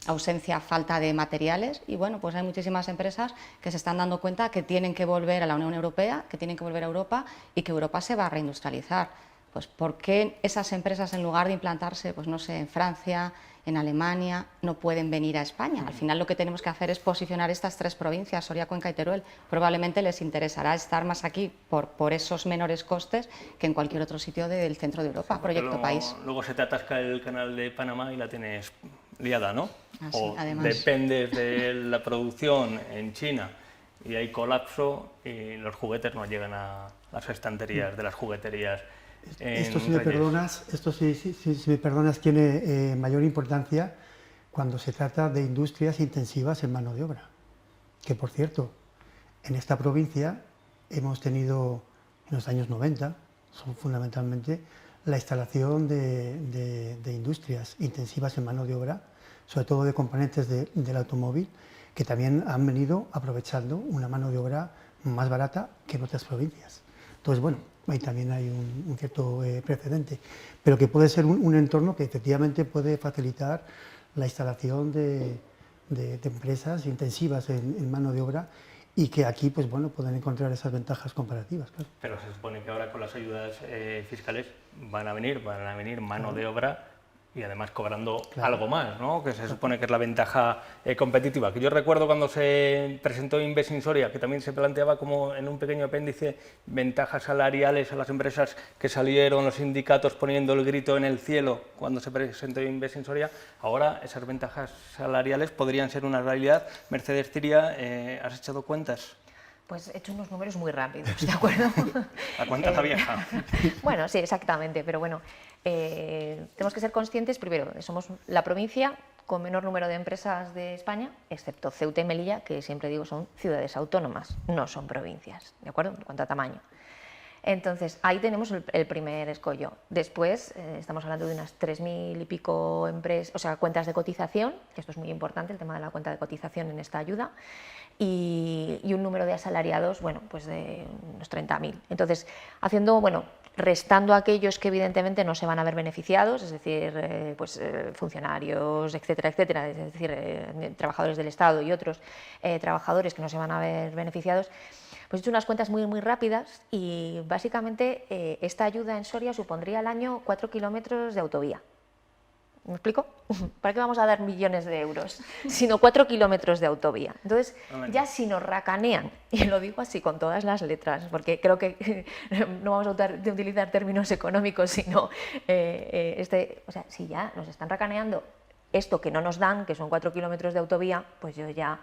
ausencia, falta de materiales, y bueno, pues hay muchísimas empresas que se están dando cuenta que tienen que volver a la Unión Europea, que tienen que volver a Europa y que Europa se va a reindustrializar. Pues ¿por qué esas empresas, en lugar de implantarse, pues no sé, en Francia, en Alemania, no pueden venir a España? Al final lo que tenemos que hacer es posicionar estas tres provincias, Soria, Cuenca y Teruel. Probablemente les interesará estar más aquí por esos menores costes que en cualquier otro sitio del centro de Europa, sí, proyecto país. Luego se te atasca el canal de Panamá y la tienes liada, ¿no? Así, o además, dependes de la producción en China y hay colapso y los juguetes no llegan a las estanterías de las jugueterías. Esto, si me perdonas, tiene mayor importancia cuando se trata de industrias intensivas en mano de obra. Que, por cierto, en esta provincia hemos tenido, en los años 90, fundamentalmente, la instalación de industrias intensivas en mano de obra, sobre todo de componentes del automóvil, que también han venido aprovechando una mano de obra más barata que en otras provincias. Entonces, bueno, ahí también hay un cierto precedente, pero que puede ser un entorno que efectivamente puede facilitar la instalación de empresas intensivas en mano de obra y que aquí, pues bueno, pueden encontrar esas ventajas comparativas. Claro. Pero se supone que ahora con las ayudas fiscales van a venir mano de obra y además cobrando Claro. algo más, ¿no? Que se supone que es la ventaja competitiva. Que yo recuerdo cuando se presentó Inves in Soria, que también se planteaba como en un pequeño apéndice ventajas salariales a las empresas, que salieron los sindicatos poniendo el grito en el cielo cuando se presentó Inves in Soria. Ahora esas ventajas salariales podrían ser una realidad. Mercedes Ciria, ¿has echado cuentas? Pues he hecho unos números muy rápidos, ¿de acuerdo? La cuenta está vieja. Bueno, sí, exactamente, pero bueno, tenemos que ser conscientes, primero, somos la provincia con menor número de empresas de España, excepto Ceuta y Melilla, que siempre digo son ciudades autónomas, no son provincias, ¿de acuerdo? En cuanto a tamaño. Entonces, ahí tenemos el primer escollo. Después, estamos hablando de unas 3.000 y pico empresas, o sea, cuentas de cotización, que esto es muy importante, el tema de la cuenta de cotización en esta ayuda, y un número de asalariados, bueno, pues de unos 30.000. Entonces, restando a aquellos que evidentemente no se van a ver beneficiados, es decir, funcionarios, etcétera, etcétera, es decir, trabajadores del Estado y otros trabajadores que no se van a ver beneficiados, pues he hecho unas cuentas muy, muy rápidas y básicamente esta ayuda en Soria supondría al año 4 kilómetros de autovía. ¿Me explico? ¿Para qué vamos a dar millones de euros? Sino 4 kilómetros de autovía. Entonces, ya si nos racanean, y lo digo así con todas las letras, porque creo que no vamos a utilizar términos económicos, sino, o sea, si ya nos están racaneando esto que no nos dan, que son 4 kilómetros de autovía, pues yo ya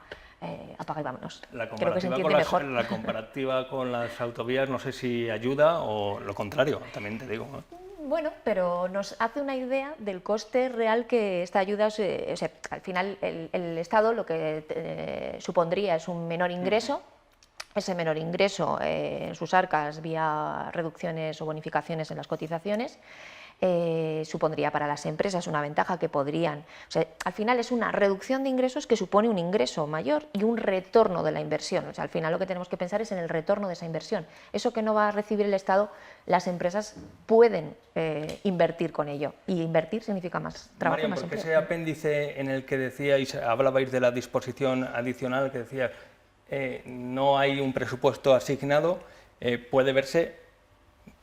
apaga y vámonos. Creo que se entiende mejor. La comparativa con las autovías no sé si ayuda o lo contrario, también te digo, ¿no? Bueno, pero nos hace una idea del coste real que esta ayuda, o sea, al final el Estado lo que supondría es un menor ingreso. Ese menor ingreso en sus arcas vía reducciones o bonificaciones en las cotizaciones supondría para las empresas una ventaja que podrían, o sea, al final es una reducción de ingresos que supone un ingreso mayor y un retorno de la inversión. O sea, al final lo que tenemos que pensar es en el retorno de esa inversión. Eso que no va a recibir el Estado, las empresas pueden invertir con ello, y invertir significa más trabajo y más empleo. Ese apéndice en el que decíais, hablabais de la disposición adicional, que decía no hay un presupuesto asignado, puede verse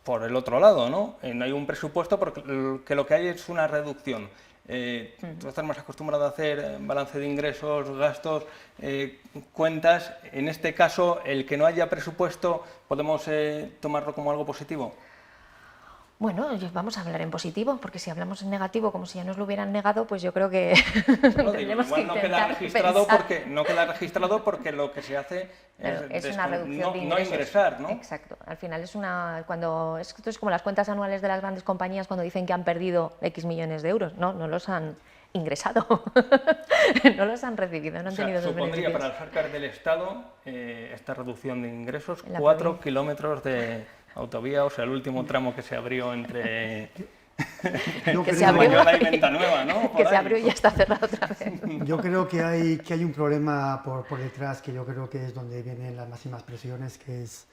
por el otro lado, ¿no? No hay un presupuesto porque lo que hay es una reducción. Tú estás más acostumbrado a hacer balance de ingresos, gastos, cuentas. En este caso, el que no haya presupuesto, ¿podemos tomarlo como algo positivo? Bueno, vamos a hablar en positivo, porque si hablamos en negativo, como si ya nos lo hubieran negado, pues yo creo que tendremos que no queda registrado porque lo que se hace es una reducción de ingresos. No ingresar, ¿no? Exacto. Al final esto es como las cuentas anuales de las grandes compañías cuando dicen que han perdido X millones de euros. No los han ingresado, no los han recibido, no han tenido esos beneficios. Supondría para las arcas del Estado esta reducción de ingresos 4 kilómetros de autovía, o sea, el último tramo que se abrió entre Mayola y Ventanueva, ¿no? Que se abrió y ya está cerrado otra vez. Yo creo que hay un problema por detrás, que yo creo que es donde vienen las máximas presiones, que es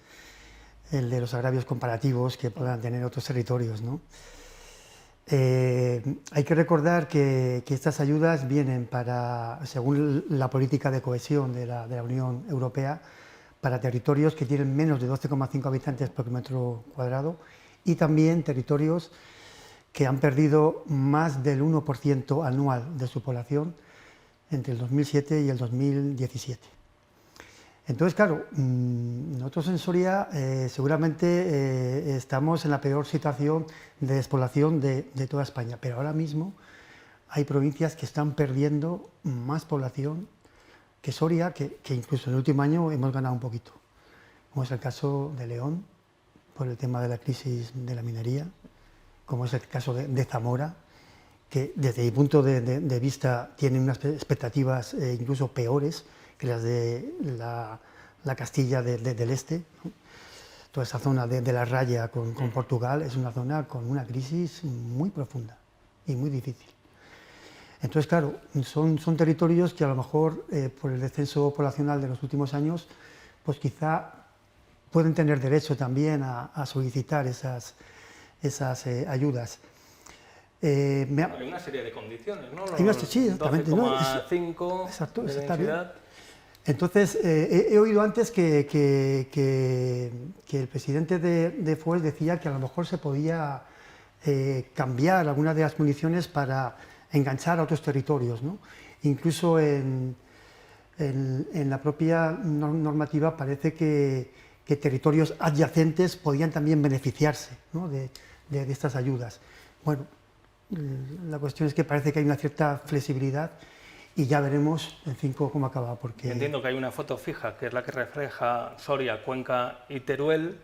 el de los agravios comparativos que puedan tener otros territorios, ¿no? Hay que recordar que estas ayudas vienen según la política de cohesión de la Unión Europea, para territorios que tienen menos de 12,5 habitantes por kilómetro cuadrado, y también territorios que han perdido más del 1% anual de su población entre el 2007 y el 2017. Entonces, claro, nosotros en Soria seguramente estamos en la peor situación de despoblación de toda España, pero ahora mismo hay provincias que están perdiendo más población que Soria, que incluso en el último año hemos ganado un poquito, como es el caso de León, por el tema de la crisis de la minería, como es el caso de Zamora, que desde mi punto de vista tiene unas expectativas incluso peores que las de la Castilla del Este, ¿no? Toda esa zona de la raya con Portugal es una zona con una crisis muy profunda y muy difícil. Entonces, claro, son territorios que a lo mejor por el descenso poblacional de los últimos años, pues quizá pueden tener derecho también a solicitar esas ayudas. Hay una serie de condiciones, ¿no? Sí, exactamente. 12,5 exacto, de está densidad. bien. Entonces, he oído antes que el presidente de FOES decía que a lo mejor se podía cambiar algunas de las municiones para enganchar a otros territorios, ¿no? Incluso en la propia normativa parece que territorios adyacentes podían también beneficiarse, ¿no?, de estas ayudas. Bueno, la cuestión es que parece que hay una cierta flexibilidad y ya veremos, en fin, cómo acaba. Porque... Entiendo que hay una foto fija, que es la que refleja Soria, Cuenca y Teruel,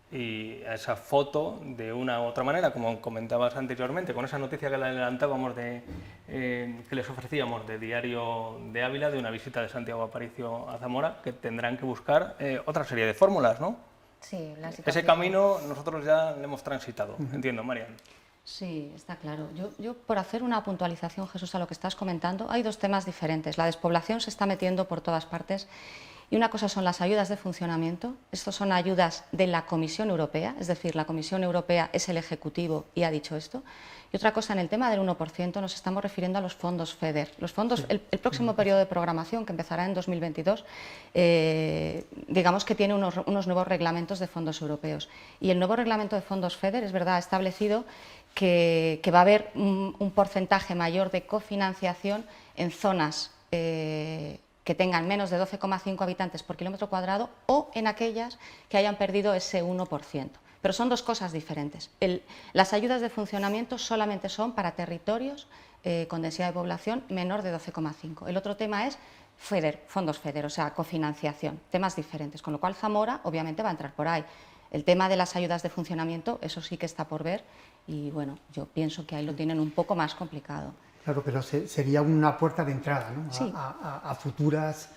y a esa foto, de una u otra manera, como comentabas anteriormente, con esa noticia que le adelantábamos, que les ofrecíamos de Diario de Ávila, de una visita de Santiago Aparicio a Zamora, que tendrán que buscar otra serie de fórmulas, ¿no? Sí, Ese camino nosotros ya lo hemos transitado, entiendo, Marian. Sí, está claro. Yo, por hacer una puntualización, Jesús, a lo que estás comentando, hay dos temas diferentes. La despoblación se está metiendo por todas partes y una cosa son las ayudas de funcionamiento. Estos son ayudas de la Comisión Europea, es decir, la Comisión Europea es el Ejecutivo y ha dicho esto. Y otra cosa, en el tema del 1%, nos estamos refiriendo a los fondos FEDER. Los fondos, el próximo periodo de programación, que empezará en 2022, digamos que tiene unos nuevos reglamentos de fondos europeos. Y el nuevo reglamento de fondos FEDER, es verdad, ha establecido que va a haber un porcentaje mayor de cofinanciación en zonas que tengan menos de 12,5 habitantes por kilómetro cuadrado o en aquellas que hayan perdido ese 1%. Pero son dos cosas diferentes. Las ayudas de funcionamiento solamente son para territorios con densidad de población menor de 12,5. El otro tema es FEDER, fondos FEDER, o sea, cofinanciación, temas diferentes, con lo cual Zamora obviamente va a entrar por ahí. El tema de las ayudas de funcionamiento, eso sí que está por ver y bueno, yo pienso que ahí lo tienen un poco más complicado. Claro, pero sería una puerta de entrada, ¿no?, sí, a futuras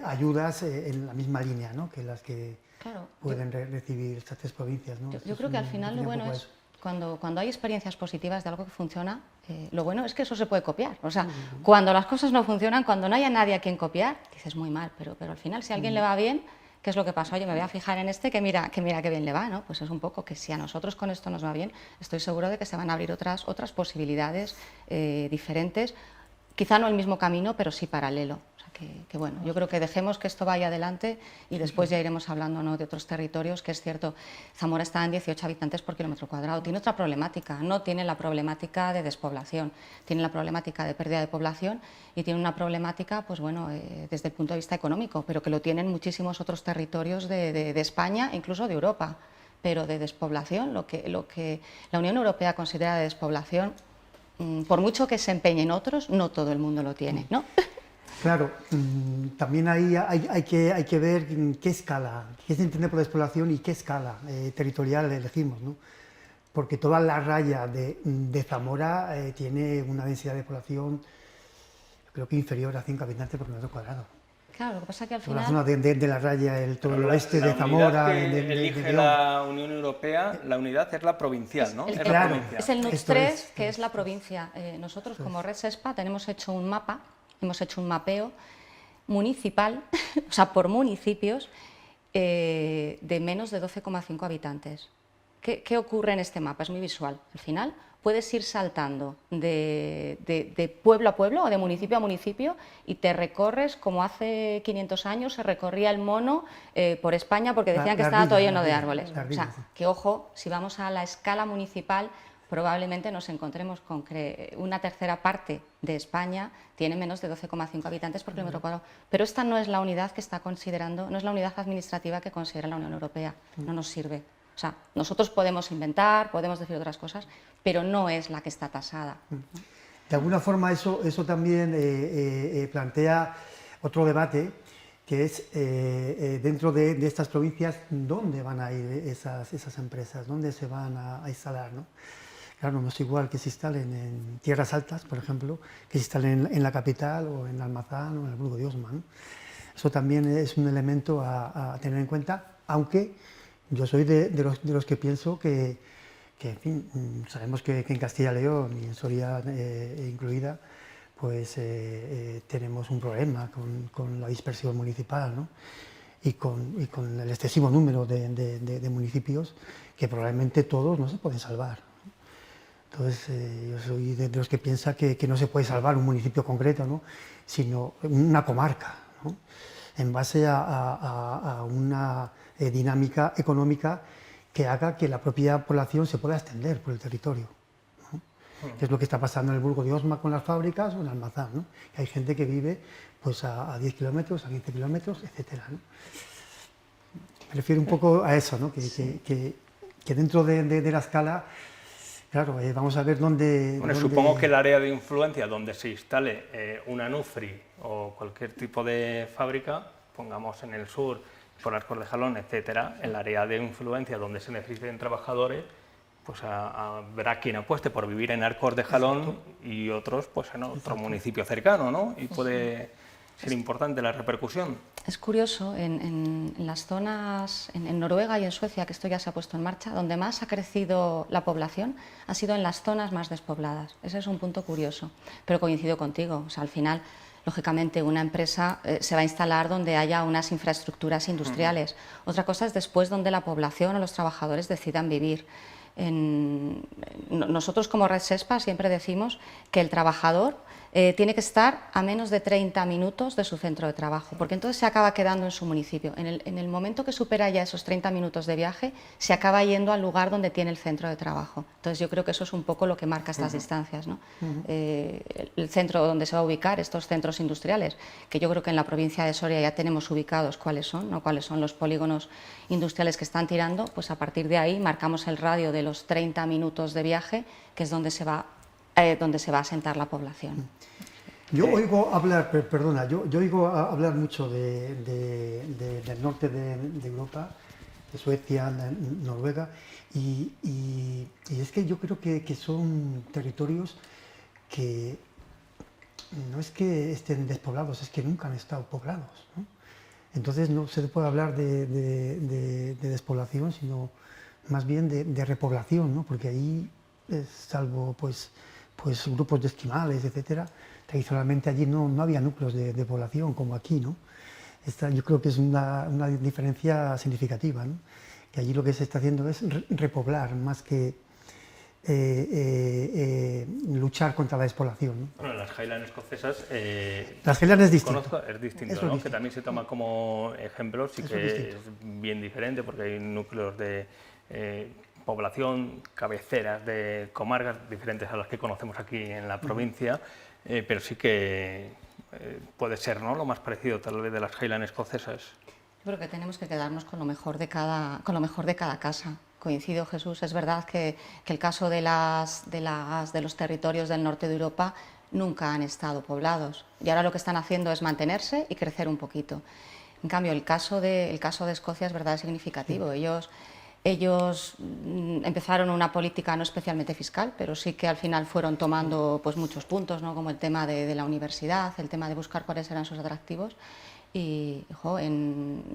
ayudas en la misma línea, ¿no?, que las que claro, pueden recibir estas tres provincias, ¿no? Yo creo que al final lo bueno es, cuando hay experiencias positivas de algo que funciona, lo bueno es que eso se puede copiar. O sea, cuando las cosas no funcionan, cuando no haya nadie a quien copiar, dices muy mal, pero al final si a alguien le va bien, ¿qué es lo que pasa? Oye, me voy a fijar en este que mira qué bien le va, ¿no? Pues es un poco que si a nosotros con esto nos va bien, estoy seguro de que se van a abrir otras posibilidades diferentes, quizá no el mismo camino, pero sí paralelo. O sea, que bueno, yo creo que dejemos que esto vaya adelante y después ya iremos hablando, ¿no?, de otros territorios, que es cierto, Zamora está en 18 habitantes por kilómetro cuadrado, tiene otra problemática, no tiene la problemática de despoblación, tiene la problemática de pérdida de población y tiene una problemática, pues bueno, desde el punto de vista económico, pero que lo tienen muchísimos otros territorios de España, incluso de Europa, pero de despoblación, lo que la Unión Europea considera de despoblación, por mucho que se empeñen otros, no todo el mundo lo tiene, ¿no? Claro, también ahí hay que ver qué escala, qué se entiende por despoblación y qué escala territorial elegimos, ¿no? Porque toda la raya de Zamora tiene una densidad de población, creo que inferior a 5 habitantes por kilómetro cuadrado. Claro, lo que pasa es que al final... La zona de la raya, todo el oeste de Zamora... La unidad que elige la Unión Europea, la unidad es la provincial, ¿no? Claro, es el NUTS 3, que es la provincia. Nosotros, como Red SESPA, tenemos hecho un mapa, hemos hecho un mapeo municipal, o sea, por municipios, de menos de 12,5 habitantes. ¿Qué ocurre en este mapa? Es muy visual. Al final puedes ir saltando de pueblo a pueblo o de municipio a municipio y te recorres como hace 500 años se recorría el mono por España porque decían que estaba todo lleno de árboles. O sea, que ojo, si vamos a la escala municipal probablemente nos encontremos con que una tercera parte de España tiene menos de 12,5 habitantes por kilómetro cuadrado. Pero esta no es la unidad que está considerando, no es la unidad administrativa que considera la Unión Europea, no nos sirve. O sea, nosotros podemos inventar, podemos decir otras cosas, pero no es la que está tasada. De alguna forma eso también plantea otro debate, que es dentro de estas provincias, ¿dónde van a ir esas empresas? ¿Dónde se van a instalar, ¿no? Claro, no es igual que se instalen en tierras altas, por ejemplo, que se instalen en la capital o en Almazán o en el Burgo de Osma, ¿no? Eso también es un elemento a tener en cuenta, aunque yo soy de los que pienso que en fin, sabemos que en Castilla y León y en Soria incluida, pues tenemos un problema con la dispersión municipal, ¿no? y con el excesivo número de municipios que probablemente todos no se pueden salvar. Entonces, yo soy de los que piensa que no se puede salvar un municipio concreto, ¿no?, sino una comarca, ¿no?, en base a una dinámica económica que haga que la propia población se pueda extender por el territorio, ¿no? Que es lo que está pasando en el Burgo de Osma con las fábricas o en Almazán, ¿no? Que hay gente que vive pues, a 10 kilómetros, a 15 kilómetros, etc., ¿no? Me refiero un poco a eso, ¿no? Que dentro de la escala, claro, vamos a ver dónde... Bueno, supongo que el área de influencia donde se instale una Nufri o cualquier tipo de fábrica, pongamos en el sur, por Arcos de Jalón, etcétera, el área de influencia donde se necesiten trabajadores, pues habrá quien apueste por vivir en Arcos de Jalón y otros pues en otro municipio cercano, ¿no? Y puede ser importante la repercusión. Es curioso, en las zonas, en Noruega y en Suecia, que esto ya se ha puesto en marcha, donde más ha crecido la población ha sido en las zonas más despobladas. Ese es un punto curioso, pero coincido contigo, o sea, al final, lógicamente, una empresa se va a instalar donde haya unas infraestructuras industriales. Otra cosa es después donde la población o los trabajadores decidan vivir. Nosotros como Red SESPA siempre decimos que el trabajador tiene que estar a menos de 30 minutos de su centro de trabajo, porque entonces se acaba quedando en su municipio. En el momento que supera ya esos 30 minutos de viaje, se acaba yendo al lugar donde tiene el centro de trabajo. Entonces yo creo que eso es un poco lo que marca estas distancias, ¿no? El centro donde se va a ubicar estos centros industriales, que yo creo que en la provincia de Soria ya tenemos ubicados cuáles son, ¿no? Cuáles son los polígonos industriales que están tirando, pues a partir de ahí marcamos el radio de los 30 minutos de viaje, que es donde se va a asentar la población. Yo oigo hablar, perdona, yo oigo hablar mucho del norte de Europa, de Suecia, Noruega, y es que yo creo que son territorios que no es que estén despoblados, es que nunca han estado poblados, ¿no? Entonces no se puede hablar de despoblación, sino más bien de repoblación, ¿no? Porque ahí, salvo pues grupos de esquimales, etcétera, tradicionalmente allí no había núcleos de población como aquí, ¿no? Yo creo que es una diferencia significativa, ¿no? Que allí lo que se está haciendo es repoblar más que luchar contra la despoblación, ¿no? Bueno, las Highlands escocesas, las Highlands es distinto. Conozco, es distinto, ¿no? Distinto. Que también se toma como ejemplo, sí que es bien diferente porque hay núcleos de población, cabeceras de comarcas diferentes a las que conocemos aquí en la provincia, pero sí que puede ser, ¿no?, lo más parecido tal vez de las Highlands escocesas. Yo creo que tenemos que quedarnos con lo mejor de cada casa. Coincido, Jesús, es verdad que el caso de los territorios del norte de Europa nunca han estado poblados y ahora lo que están haciendo es mantenerse y crecer un poquito. En cambio, el caso de Escocia es verdad, es significativo. Sí. Ellos empezaron una política no especialmente fiscal, pero sí que al final fueron tomando pues, muchos puntos, ¿no? Como el tema de la universidad, el tema de buscar cuáles eran sus atractivos. Y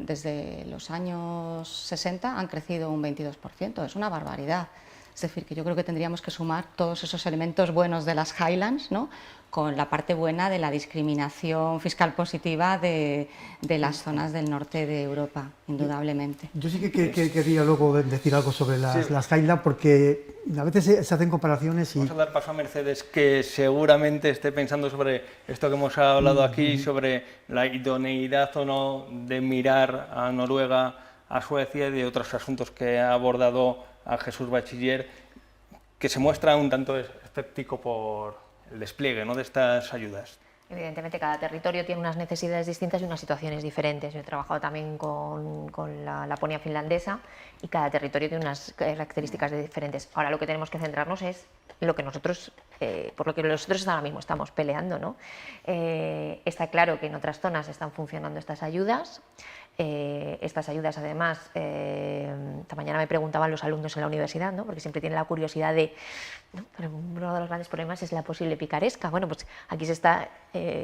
desde los años 60 han crecido un 22%, es una barbaridad. Es decir, que yo creo que tendríamos que sumar todos esos elementos buenos de las Highlands, ¿no?, con la parte buena de la discriminación fiscal positiva de las zonas del norte de Europa, indudablemente. Yo sí que quería luego decir algo sobre las Highlands, porque a veces se hacen comparaciones y... Vamos a dar paso a Mercedes, que seguramente esté pensando sobre esto que hemos hablado aquí, sobre la idoneidad o no de mirar a Noruega, a Suecia y de otros asuntos que ha abordado a Jesús Bachiller, que se muestra un tanto escéptico por el despliegue, ¿no?, de estas ayudas. Evidentemente cada territorio tiene unas necesidades distintas y unas situaciones diferentes. Yo he trabajado también con la Laponia finlandesa y cada territorio tiene unas características diferentes. Ahora lo que tenemos que centrarnos es lo que nosotros, por lo que nosotros ahora mismo estamos peleando, ¿no? Está claro que en otras zonas están funcionando estas ayudas. Estas ayudas, además, esta mañana me preguntaban los alumnos en la universidad, ¿no?, porque siempre tienen la curiosidad de, ¿no?, pero uno de los grandes problemas es la posible picaresca. Bueno, pues aquí se está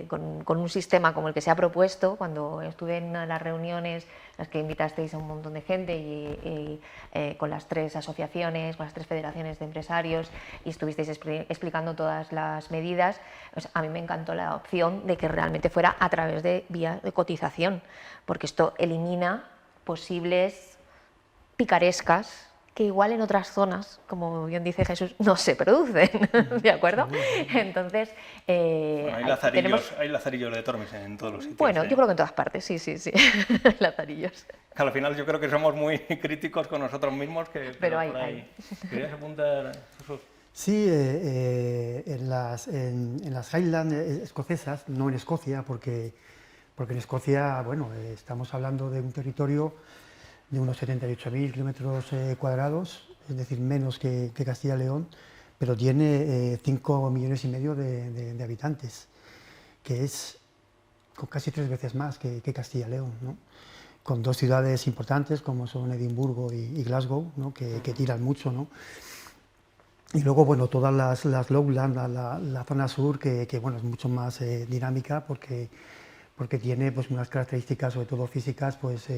con un sistema como el que se ha propuesto. Cuando estuve en las reuniones, las que invitasteis a un montón de gente y con las 3 asociaciones, con las 3 federaciones de empresarios, y estuvisteis explicando todas las medidas, pues a mí me encantó la opción de que realmente fuera a través de vías de cotización, porque esto elimina posibles picarescas que igual en otras zonas, como bien dice Jesús, no se producen, ¿de acuerdo? Entonces, bueno, hay lazarillos de Tormes en todos los sitios. Bueno, yo creo que en todas partes, sí, hay lazarillos. Al final yo creo que somos muy críticos con nosotros mismos, pero hay. ¿Querías apuntar, Jesús? Sí, en las Highlands escocesas, no en Escocia, porque en Escocia, bueno, estamos hablando de un territorio de unos 78.000 kilómetros cuadrados, es decir, menos que Castilla y León, pero tiene 5,5 millones de habitantes, que es con casi 3 veces más que Castilla y León, ¿no? Con 2 ciudades importantes como son Edimburgo y Glasgow, ¿no? que tiran mucho, ¿no? Y luego, bueno, todas las lowlands, la zona sur, que bueno, es mucho más dinámica porque tiene pues, unas características, sobre todo físicas, pues,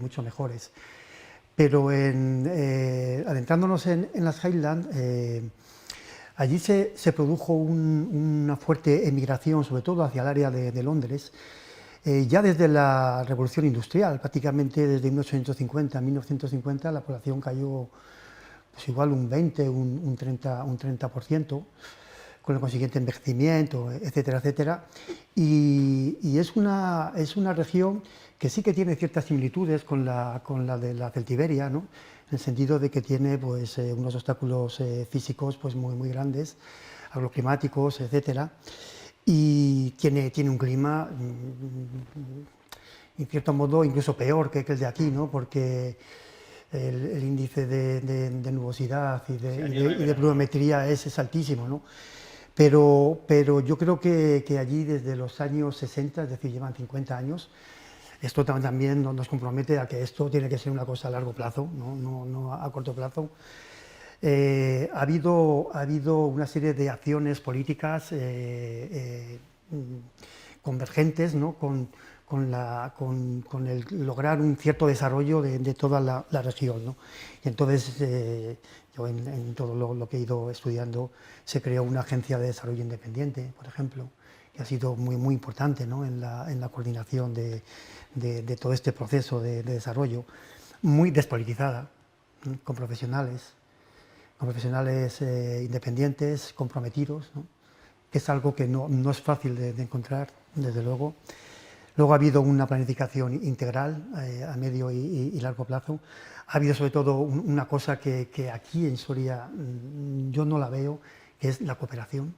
mucho mejores. Pero adentrándonos en las Highlands, allí se produjo una fuerte emigración, sobre todo hacia el área de Londres, ya desde la Revolución Industrial, prácticamente desde 1850 a 1950, la población cayó pues igual un 20, un 30%, con el consiguiente envejecimiento, etcétera, etcétera. Y es una región que sí que tiene ciertas similitudes con la de la Celtiberia, ¿no? En el sentido de que tiene pues, unos obstáculos físicos pues, muy grandes, agroclimáticos, etcétera. Y tiene un clima, en cierto modo, incluso peor que el de aquí, ¿no? Porque el índice de nubosidad y de pluviometría es altísimo, ¿no? Pero yo creo que allí desde los años 60, es decir, llevan 50 años, esto también nos compromete a que esto tiene que ser una cosa a largo plazo, no a corto plazo. Ha habido una serie de acciones políticas convergentes, ¿no? con el lograr un cierto desarrollo de toda la región, ¿no? Y entonces, yo en todo lo que he ido estudiando, se creó una agencia de desarrollo independiente, por ejemplo, que ha sido muy importante, ¿no? en la coordinación de todo este proceso de desarrollo, muy despolitizada, ¿no? con profesionales independientes, comprometidos, ¿no? Que es algo que no es fácil de encontrar, desde luego. Luego ha habido una planificación integral a medio y largo plazo. Ha habido sobre todo una cosa que aquí en Soria yo no la veo, que es la cooperación.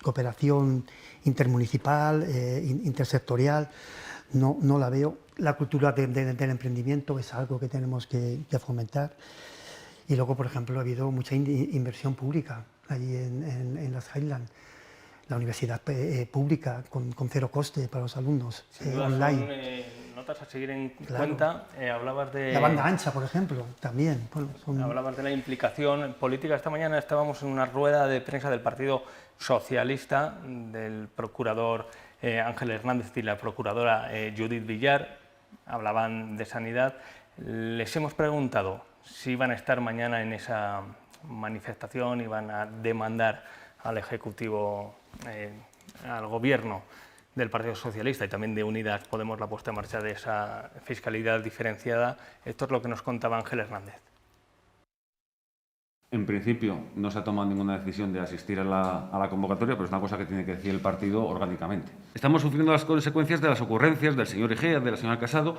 Cooperación intermunicipal, intersectorial, no la veo. La cultura del emprendimiento es algo que tenemos que fomentar. Y luego, por ejemplo, ha habido mucha inversión pública allí en las Highlands. La universidad pública con cero coste para los alumnos, online. Notas a seguir en Claro. cuenta, hablabas de... La banda ancha, por ejemplo, también. Bueno, Hablabas de la implicación política. Esta mañana estábamos en una rueda de prensa del Partido Socialista, del procurador Ángel Hernández y la procuradora Judith Villar. Hablaban de sanidad. Les hemos preguntado si iban a estar mañana en esa manifestación, iban a demandar al Ejecutivo, al Gobierno del Partido Socialista y también de Unidas Podemos la puesta en marcha de esa fiscalidad diferenciada. Esto es lo que nos contaba Ángel Hernández. En principio no se ha tomado ninguna decisión de asistir a la convocatoria, pero es una cosa que tiene que decir el partido orgánicamente. Estamos sufriendo las consecuencias de las ocurrencias del señor Egea, de la señora Casado,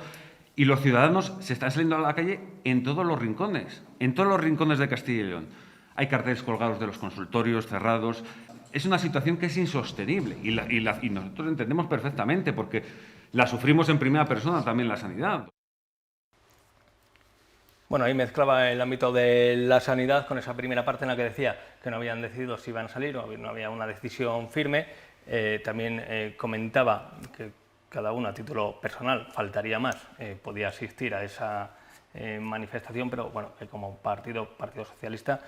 y los ciudadanos se están saliendo a la calle en todos los rincones de Castilla y León. Hay carteles colgados de los consultorios cerrados. Es una situación que es insostenible y nosotros entendemos perfectamente porque la sufrimos en primera persona también la sanidad. Bueno, ahí mezclaba el ámbito de la sanidad con esa primera parte en la que decía que no habían decidido si iban a salir o no había una decisión firme. También comentaba que cada uno a título personal, faltaría más, podía asistir a esa manifestación, pero bueno, que como Partido Socialista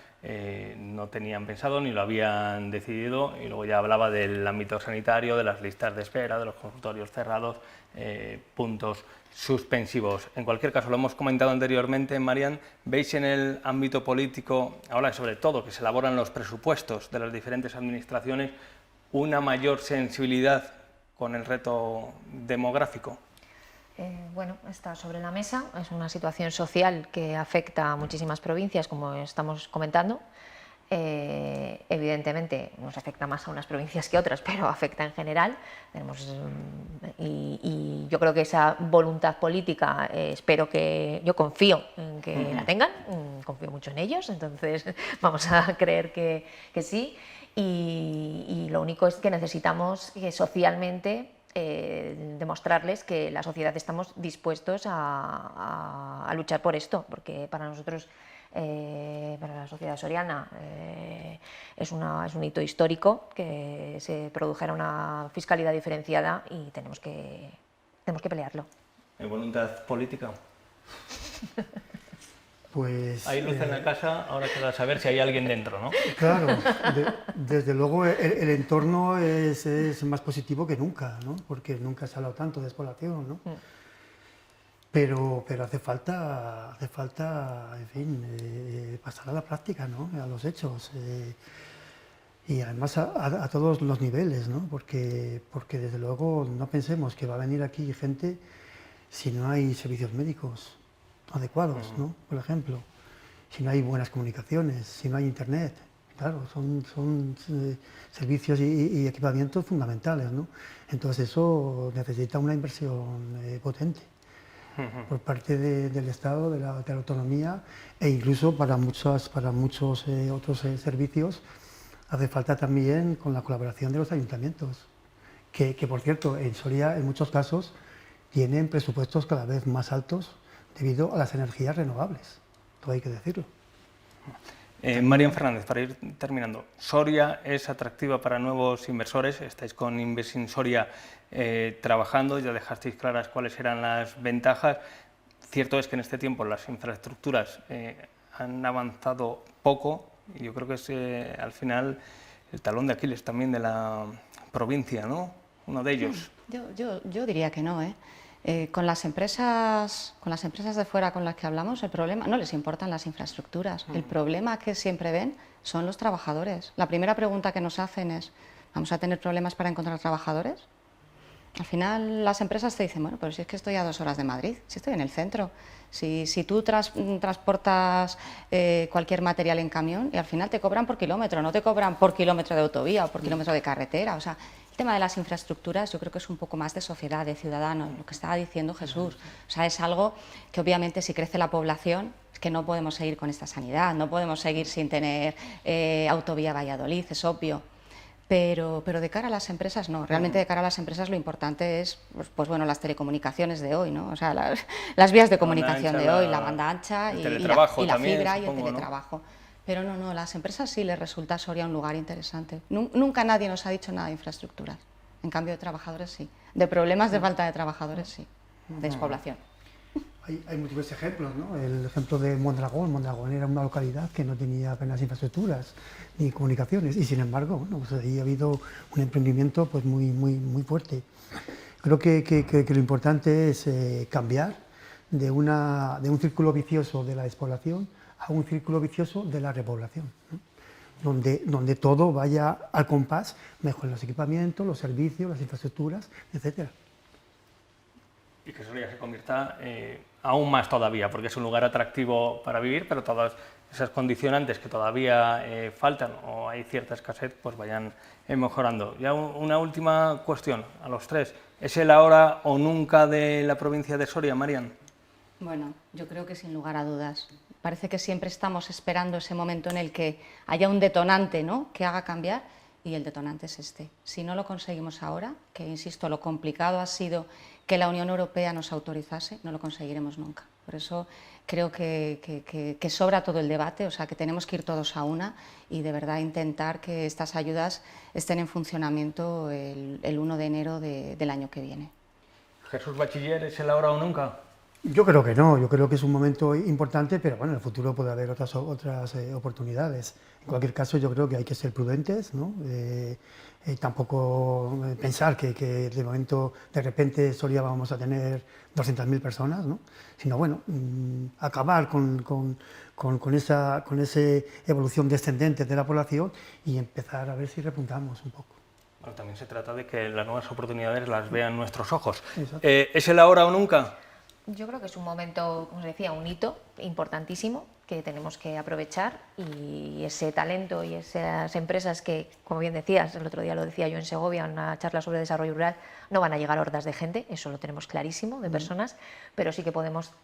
no tenían pensado ni lo habían decidido, y luego ya hablaba del ámbito sanitario, de las listas de espera, de los consultorios cerrados, puntos suspensivos. En cualquier caso, lo hemos comentado anteriormente, Marian, ¿veis en el ámbito político, ahora sobre todo que se elaboran los presupuestos de las diferentes administraciones, una mayor sensibilidad con el reto demográfico? Bueno, está sobre la mesa. Es una situación social que afecta a muchísimas provincias, como estamos comentando. Evidentemente nos afecta más a unas provincias que a otras, pero afecta en general. Y yo creo que esa voluntad política, yo confío en que la tengan, confío mucho en ellos, entonces vamos a creer que sí. Y lo único es que necesitamos que socialmente demostrarles que la sociedad estamos dispuestos a luchar por esto, porque para nosotros, para la sociedad soriana, es un hito histórico que se produjera una fiscalidad diferenciada y tenemos que pelearlo. ¿Hay voluntad política? Pues, hay luz en la casa, ahora queda saber si hay alguien dentro, ¿no? Claro, desde luego el entorno es más positivo que nunca, ¿no? Porque nunca se ha hablado tanto de despoblación, ¿no? Pero hace falta, en fin, pasar a la práctica, ¿no? A los hechos. Y además a todos los niveles, ¿no? Porque desde luego no pensemos que va a venir aquí gente si no hay servicios médicos adecuados, ¿no? Por ejemplo, si no hay buenas comunicaciones, si no hay internet, claro, son servicios y equipamientos fundamentales, ¿no? Entonces eso necesita una inversión potente por parte del Estado, de la autonomía, e incluso para muchos otros servicios hace falta también con la colaboración de los ayuntamientos, que por cierto en Soria en muchos casos tienen presupuestos cada vez más altos debido a las energías renovables, todo hay que decirlo. Marian Fernández, para ir terminando, ¿Soria es atractiva para nuevos inversores? Estáis con Investing Soria trabajando, ya dejasteis claras cuáles eran las ventajas. Cierto es que en este tiempo las infraestructuras han avanzado poco y yo creo que es al final el talón de Aquiles también de la provincia, ¿no? Uno de ellos. Yo diría que no, ¿eh? Con las empresas de fuera con las que hablamos, el problema no les importan las infraestructuras. El problema que siempre ven son los trabajadores. La primera pregunta que nos hacen es, ¿vamos a tener problemas para encontrar trabajadores? Al final las empresas te dicen, bueno, pero si es que estoy a 2 horas de Madrid, si estoy en el centro, si tú transportas cualquier material en camión y al final te cobran por kilómetro, no te cobran por kilómetro de autovía o por kilómetro de carretera, o sea, el tema de las infraestructuras yo creo que es un poco más de sociedad, de ciudadanos, lo que estaba diciendo Jesús. O sea, es algo que obviamente si crece la población, es que no podemos seguir con esta sanidad, no podemos seguir sin tener autovía Valladolid, es obvio. Pero de cara a las empresas no, realmente de cara a las empresas lo importante es pues bueno, las telecomunicaciones de hoy, ¿no? O sea, las vías de comunicación de hoy, la banda ancha y la fibra y el teletrabajo. ¿No? Pero no, las empresas sí les resulta Soria un lugar interesante. Nunca nadie nos ha dicho nada de infraestructuras, en cambio de trabajadores sí, de problemas de falta de trabajadores sí, de despoblación. Hay múltiples ejemplos, ¿no? El ejemplo de Mondragón. Mondragón era una localidad que no tenía apenas infraestructuras ni comunicaciones y sin embargo, bueno, pues ahí ha habido un emprendimiento pues muy fuerte. Creo que lo importante es cambiar de un círculo vicioso de la despoblación a un círculo vicioso de la repoblación, ¿no? Donde todo vaya al compás, mejor los equipamientos, los servicios, las infraestructuras, etcétera. Y que Soria se convierta aún más todavía, porque es un lugar atractivo para vivir, pero todas esas condicionantes que todavía faltan o hay cierta escasez, pues vayan mejorando. Ya una última cuestión a los tres. ¿Es el ahora o nunca de la provincia de Soria, Marian? Bueno, yo creo que sin lugar a dudas. Parece que siempre estamos esperando ese momento en el que haya un detonante, ¿no?, que haga cambiar, y el detonante es este. Si no lo conseguimos ahora, que insisto, lo complicado ha sido que la Unión Europea nos autorizase, no lo conseguiremos nunca. Por eso creo que sobra todo el debate, o sea, que tenemos que ir todos a una y de verdad intentar que estas ayudas estén en funcionamiento el 1 de enero del año que viene. Jesús Bachiller, ¿es el ahora o nunca? Yo creo que no, yo creo que es un momento importante, pero bueno, en el futuro puede haber otras oportunidades. En cualquier caso, yo creo que hay que ser prudentes, ¿no? Tampoco pensar que de momento, de repente, Soria vamos a tener 200.000 personas, ¿no? Sino, bueno, acabar con esa evolución descendente de la población y empezar a ver si repuntamos un poco. Bueno, también también se trata de que las nuevas oportunidades las vean nuestros ojos. Exacto. ¿Es el ahora o nunca? Yo creo que es un momento, como os decía, un hito importantísimo que tenemos que aprovechar, y ese talento y esas empresas que, como bien decías, el otro día lo decía yo en Segovia, en una charla sobre desarrollo rural, no van a llegar hordas de gente, eso lo tenemos clarísimo, de personas, pero sí que podemos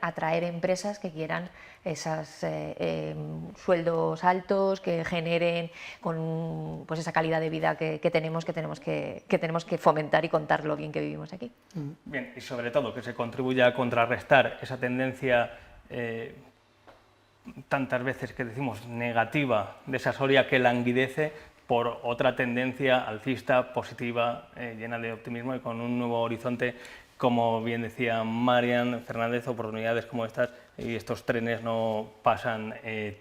atraer empresas que quieran esos sueldos altos, que generen con pues esa calidad de vida que tenemos que fomentar y contar lo bien que vivimos aquí. Bien, y sobre todo que se contribuya a contrarrestar esa tendencia tantas veces que decimos negativa de esa Soria que languidece por otra tendencia alcista, positiva, llena de optimismo y con un nuevo horizonte, como bien decía Marian Fernández, oportunidades como estas, y estos trenes no pasan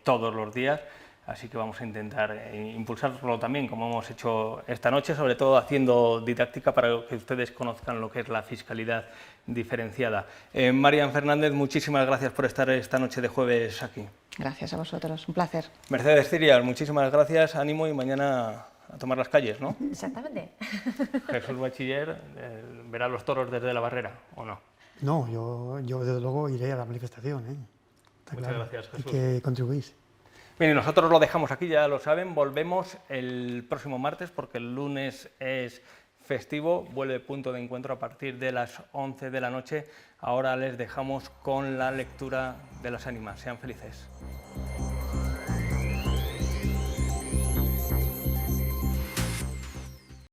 todos los días, así que vamos a intentar impulsarlo también, como hemos hecho esta noche, sobre todo haciendo didáctica para que ustedes conozcan lo que es la fiscalidad diferenciada. Marian Fernández, muchísimas gracias por estar esta noche de jueves aquí. Gracias a vosotros, un placer. Mercedes Cirias, muchísimas gracias, ánimo y mañana a tomar las calles, ¿no? Exactamente. Jesús Bachiller verá los toros desde la barrera, ¿o no? No, yo desde luego iré a la manifestación, ¿eh? Está Muchas claro. gracias, Jesús. Y que contribuís. Bien, y nosotros lo dejamos aquí, ya lo saben, volvemos el próximo martes porque el lunes es festivo, vuelve Punto de Encuentro a partir de las 11 de la noche. Ahora les dejamos con la lectura de las ánimas. Sean felices.